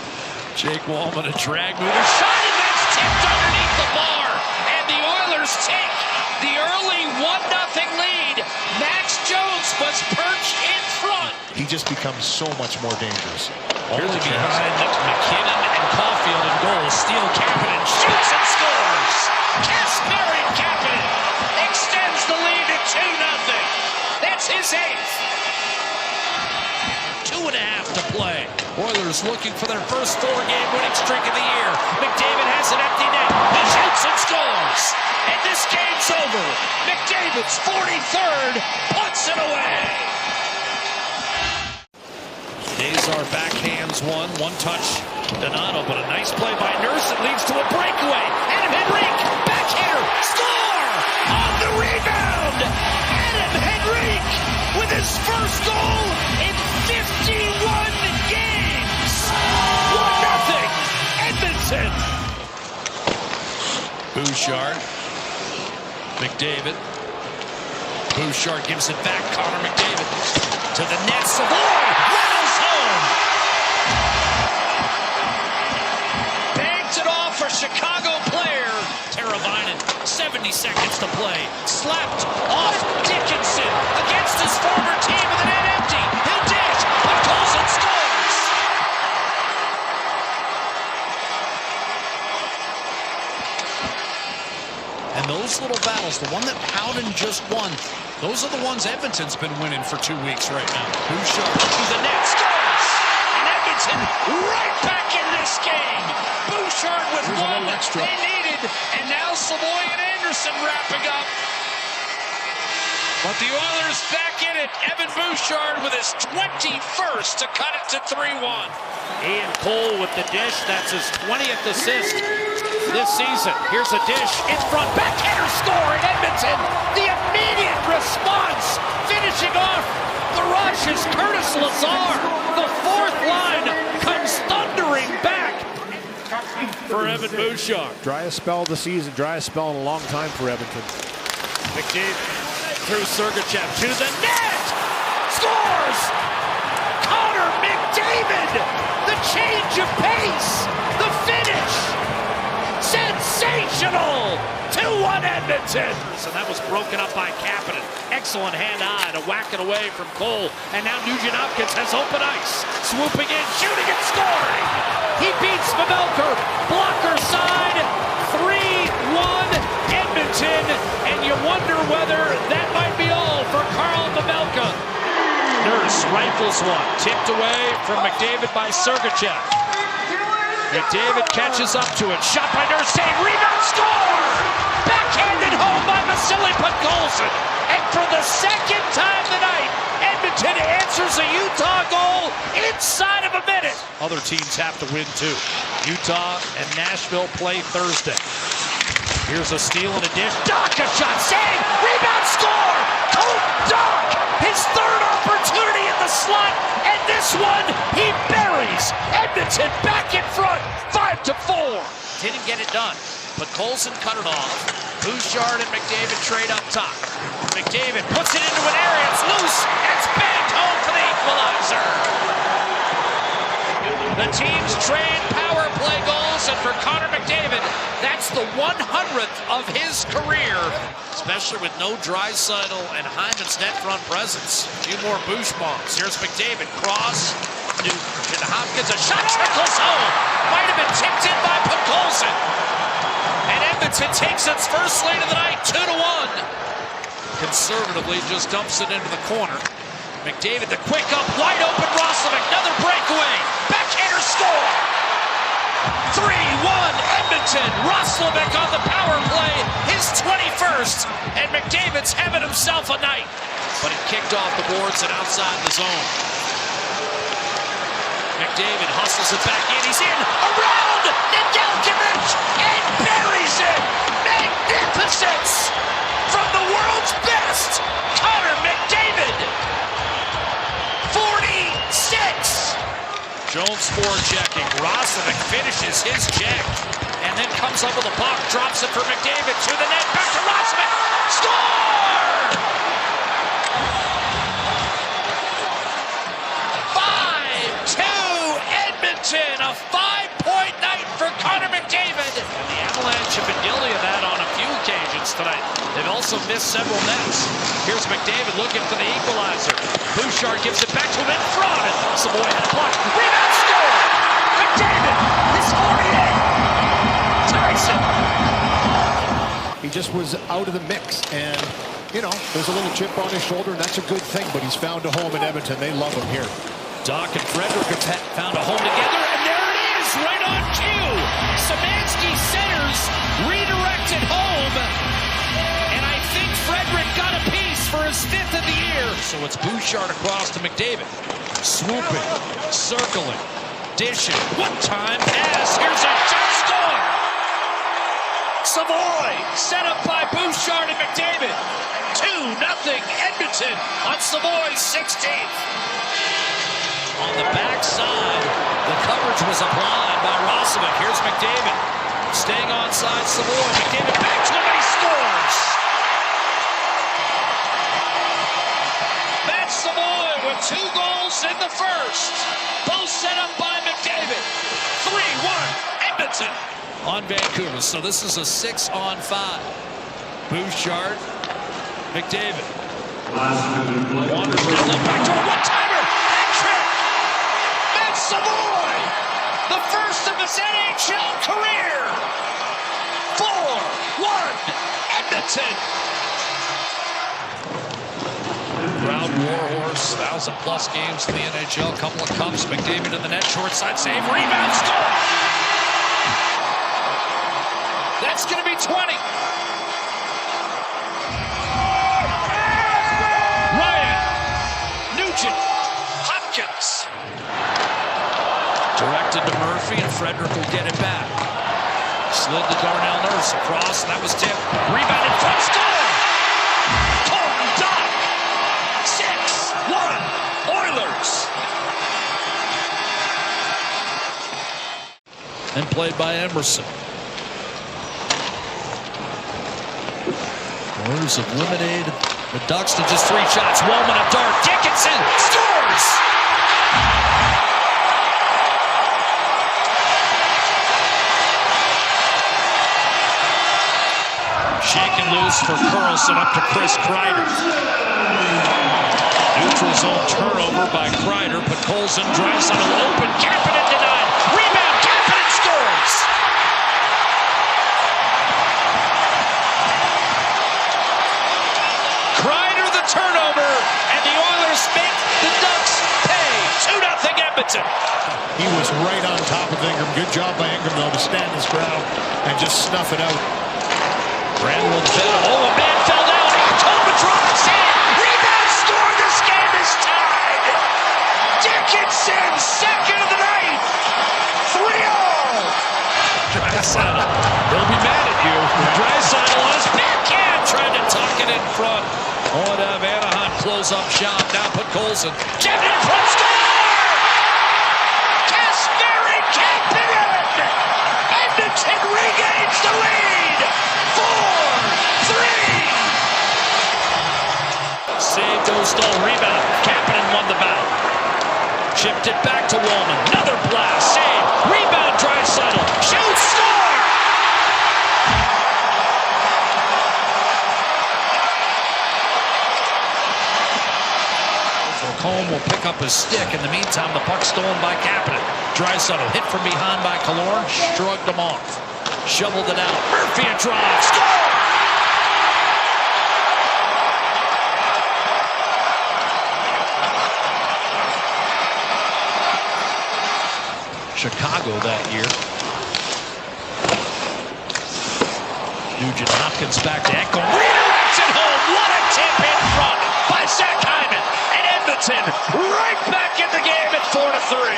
Jake Wallman, a drag move. Shot, and that's tipped underneath the bar. And the Oilers take the early 1-0 lead. Max Jones was perched in front. He just becomes so much more dangerous. Only behind McKinnon and Caulfield in goal. Steele Kapanen shoots and scores. Kasperi Kapanen extends the lead to 2-0. That's his 8th. 2.5 to play. Oilers looking for their first 4-game winning streak of the year. McDavid has an empty net. He shoots and scores. And this game's over. McDavid's 43rd puts it away. Nazar backhands one touch. Donato, but a nice play by Nurse that leads to a breakaway. Adam Henrique, backhander, score! On the rebound! Adam Henrique with his first goal in 51 games! 1-0 Edmonton! Bouchard. McDavid. Bouchard gives it back. Connor McDavid to the net. Savoy rattles home. Banked it off for Chicago player. Teravainen, 70 seconds to play. Slapped off Dickinson against his former team with the net empty. He'll dish, but Colson scores. And those little battles, the one that Howden just won, those are the ones Edmonton's been winning for 2 weeks right now. Bouchard to the net, scores! And Edmonton right back in this game. Bouchard with one they needed, and now Savoy and Anderson wrapping up. But the Oilers back in it. Evan Bouchard with his 21st to cut it to 3-1. Ian Cole with the dish. That's his 20th assist this season. Here's a dish in front. Backhander score in Edmonton. The immediate response. Finishing off the rush is Curtis Lazar. The fourth line comes thundering back for Evan Bouchard. Driest spell of the season, driest spell in a long time for Edmonton. McDavid through Sergachev to the net. Scores! Connor McDavid! The change of pace! The finish! Sensational! 2-1 Edmonton! And that was broken up by Kapanen. Excellent hand-eye to whack it away from Cole. And now Nugent Hopkins has open ice. Swooping in, shooting and scoring! He beats Pavelka. Blocker side. 3-1 Edmonton. And you wonder whether that might be all for Carl Pavelka. Nurse rifles one. Tipped away from McDavid by Sergachev. McDavid catches up to it. Shot by Nurse, save, rebound, score! Backhanded home by Vasily Podkolzin. And for the second time tonight, Edmonton answers a Utah goal inside of a minute. Other teams have to win too. Utah and Nashville play Thursday. Here's a steal and a dish. Doc, a shot, save, rebound, score! Colt Doc, his third opportunity in the slot, and this one he buries. Edmonton back in front, 5-4. Didn't get it done, but Colson cut it off. Bouchard and McDavid trade up top. McDavid puts it into an area, it's loose, and it's banked home for the equalizer. The teams trade power play goals, and for Connor McDavid. That's the 100th of his career, especially with no Draisaitl and Hyman's net front presence. A few more Bush bombs. Here's McDavid. Cross. Nugent Hopkins. A shot trickles home. Might have been tipped in by Podkolzin. And Edmonton takes its first lead of the night, 2-1. Conservatively just dumps it into the corner. McDavid, the quick up, wide open Roslovic, another breakaway. Backhander score. 3-1 Edmonton. Roslovic on the power play, his 21st, and McDavid's having himself a night. But he kicked off the boards and outside the zone. McDavid hustles it back in. He's in around Nedeljkovic and buries it. Magnificence from the world's best, Connor McDavid. 46. Jones forechecking. Roslovic finishes his check and then comes up with a puck, drops it for McDavid to the net, back to Roslovic. Score! 5-2 Edmonton, a 5-point night for Connor McDavid. And the Avalanche have been guilty of that on a few occasions tonight. They've also missed several nets. Here's McDavid looking for the equalizer. Bouchard gives it back to him in front. And Savoy had a block. Rebound score! McDavid is 48. Tyson. He just was out of the mix, and you know, there's a little chip on his shoulder, and that's a good thing, but he's found a home in Edmonton. They love him here. Doc and Frederick have found a home together, and there it is, right on cue. Szymanski centers, redirected home, and I think Frederick got a piece for his 5th of the year. So it's Bouchard across to McDavid. Swooping, circling, dishing, one-time pass. Here's a shot score. Savoy set up by Bouchard and McDavid. 2-0 Edmonton on Savoy's 16th. On the backside, the coverage was applied by Roslovic. Here's McDavid staying onside Savoy. McDavid back to him and he scores. That's Savoy with 2 goals in the first. Both set up by McDavid. 3-1 Edmonton on Vancouver. So this is a 6-on-5. Bouchard, McDavid. Wanders down the back door. One-timer. Hat-trick. That's Savoy. The first of his NHL career. 4-1 Edmonton. Proud warhorse. 1,000+ games in the NHL. Couple of cups. McDavid in the net. Short side save. Rebound score. That's going to be 20. Ryan, Nugent, Hopkins. Directed to Murphy, and Frederick will get it back. Slid to Darnell Nurse across, and that was tipped. Rebound in front, score! Colton Dock. 6-1 Oilers. And played by Emerson. Oilers have eliminated the Ducks to just 3 shots. Wallman a dart. Dickinson scores! Shaken loose for Karlsson up to Chris Kreider. Neutral zone turnover by Kreider. Podkolzin drives on an open. Kapanen denied. Rebound. Kapanen scores! Turnover, and the Oilers make the Ducks pay. 2-0 Edmonton. He was right on top of Ingram. Good job by Ingram, though, to stand his ground and just snuff it out. Brandon fell. Oh, a man fell down. Toma drops in. Rebound score. This game is tied. Dickinson, second of the night. 3-0. Draisaitl. He'll be mad at you. Draisaitl on his backhand, trying to tuck it in front. On Anaheim close-up shot. Now Podkolzin. Jammed in front. Score! Kasperi Kapanen! Edmonton regains the lead. 4-3. Saved Dostal. Rebound. Kapanen won the battle. Chipped it back to Wallman. Another blast. Save. Rebound. Draisaitl. Shoots. Score! Holm will pick up his stick. In the meantime, the puck stolen by Kapanen. Draisaitl hit from behind by Killorn. Shrugged him off. Shoveled it out. Murphy a drive. Score! Chicago that year. Nugent Hopkins back to Ekholm. Redirects it home. What a tip in front by Zach Hyman. And Edmonton right back in the game at 4-3.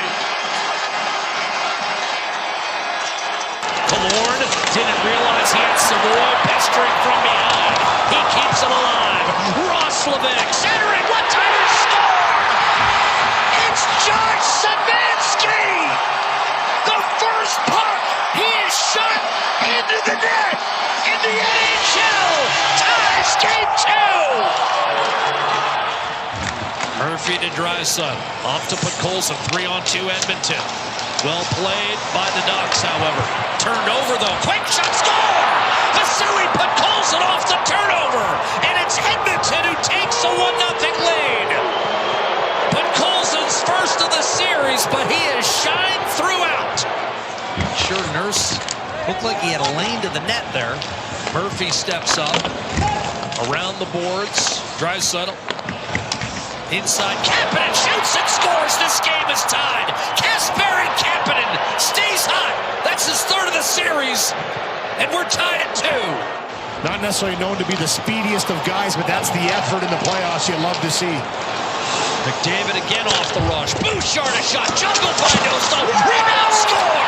Killorn didn't realize he had Savoy pestering from behind. He keeps it alive. Roslovic centering. One-timer score! It's Josh Szymanski! The first puck he has shot into the net in the NHL ties game 2. Murphy to Draisaitl. Off to put Colson. 3-on-2 Edmonton. Well played by the Ducks, however. Turned over though. Quick shot. Score! Vasily put Colson off the turnover. And it's Edmonton who takes a 1-0 lead. But Colson's first of the series, but he has shined throughout. Sure, Nurse looked like he had a lane to the net there. Murphy steps up. Around the boards. Draisaitl. Inside. Kapanen shoots and scores. This game is tied. Kasperi Kapanen stays hot. That's his third of the series. And we're tied at 2. Not necessarily known to be the speediest of guys, but that's the effort in the playoffs you love to see. McDavid again off the rush. Bouchard a shot. Juggled by Dostal. Rebound score!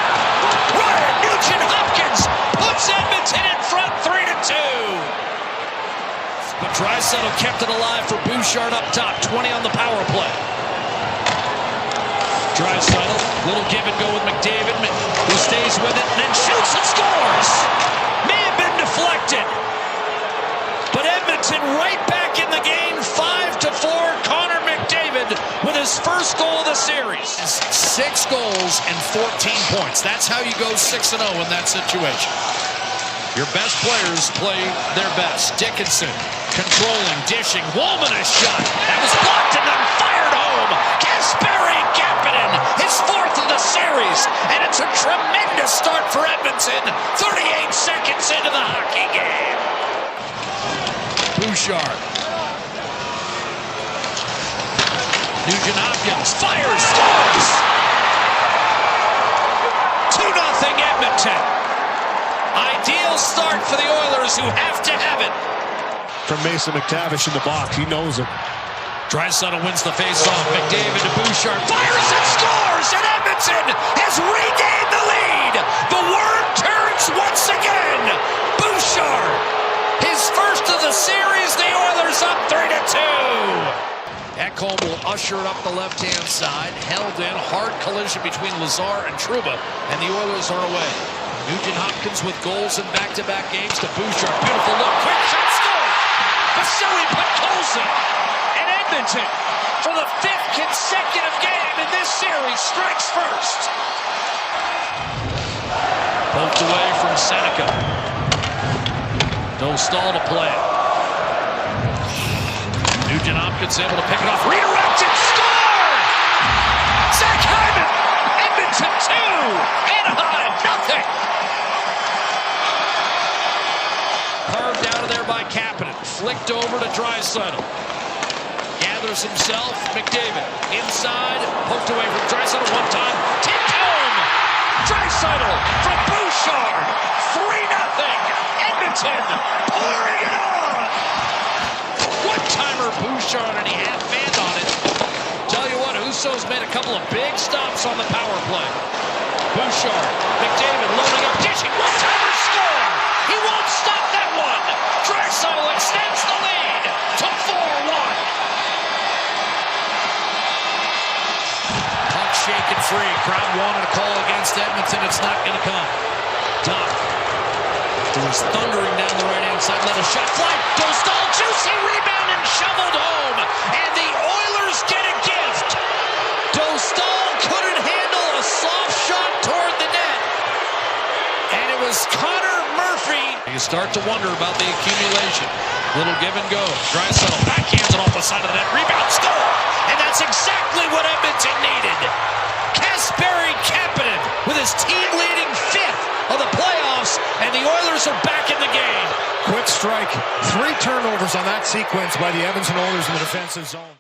Ryan Nugent-Hopkins puts Edmonton in front 3-2. But Draisaitl kept it alive for Bouchard up top. 20 on the power play. Draisaitl, little give and go with McDavid, who stays with it and then shoots and scores. May have been deflected. But Edmonton right back in the game, 5-4. Connor McDavid with his first goal of the series. 6 goals and 14 points. That's how you go 6-0 in that situation. Your best players play their best. Dickinson controlling, dishing. Wallman a shot. That was blocked and then fired home. Kasperi Kapanen, his 4th of the series. And it's a tremendous start for Edmonton. 38 seconds into the hockey game. Bouchard. Nugent-Hopkins fires, scores! 2-0 Edmonton. Ideal start for the Oilers, who have to have it. From Mason McTavish in the box, he knows it. Draisaitl wins the faceoff. McDavid to Bouchard. Fires and scores! And Edmonton has regained the lead. The worm turns once again. Bouchard, his first of the series. The Oilers up 3-2. Ekholm will usher it up the left-hand side. Held in. Hard collision between Lazar and Trouba. And the Oilers are away. Nugent-Hopkins with goals in back-to-back games to Bouchard. Beautiful look. Quick shot. Score! Vasily put Colson. And Edmonton, for the 5th consecutive game in this series, strikes first. Poked away from Seneca. Dostal to play it. Nugent-Hopkins able to pick it off. Redirected. Score! Zach Hyman. Edmonton 2. Anaheim nothing. Carved out of there by Kapanen. Flicked over to Draisaitl. Gathers himself. McDavid inside. Poked away from Draisaitl one time. Tipped home. Draisaitl from Bouchard. 3-0. Edmonton pouring it on. One-timer Bouchard, and he half-manned on it. Tell you what, Husso's made a couple of big stops on the power play. Bouchard, McDavid loading up, dishing, one-timer score! He won't stop that one! Draisaitl extends the lead to 4-1. Puck shaken free. Crowd wanted a call against Edmonton. It's not going to come. Duck, who was thundering down the right-hand side, let a shot fly. Dostal, juicy rebound and shoveled home. And the Oilers get a gift. Dostal start to wonder about the accumulation. Little give and go. Draisaitl backhands it off the side of the net. Rebound, score! And that's exactly what Edmonton needed. Kasperi Kapanen with his team-leading 5th of the playoffs, and the Oilers are back in the game. Quick strike. 3 turnovers on that sequence by the Edmonton Oilers in the defensive zone.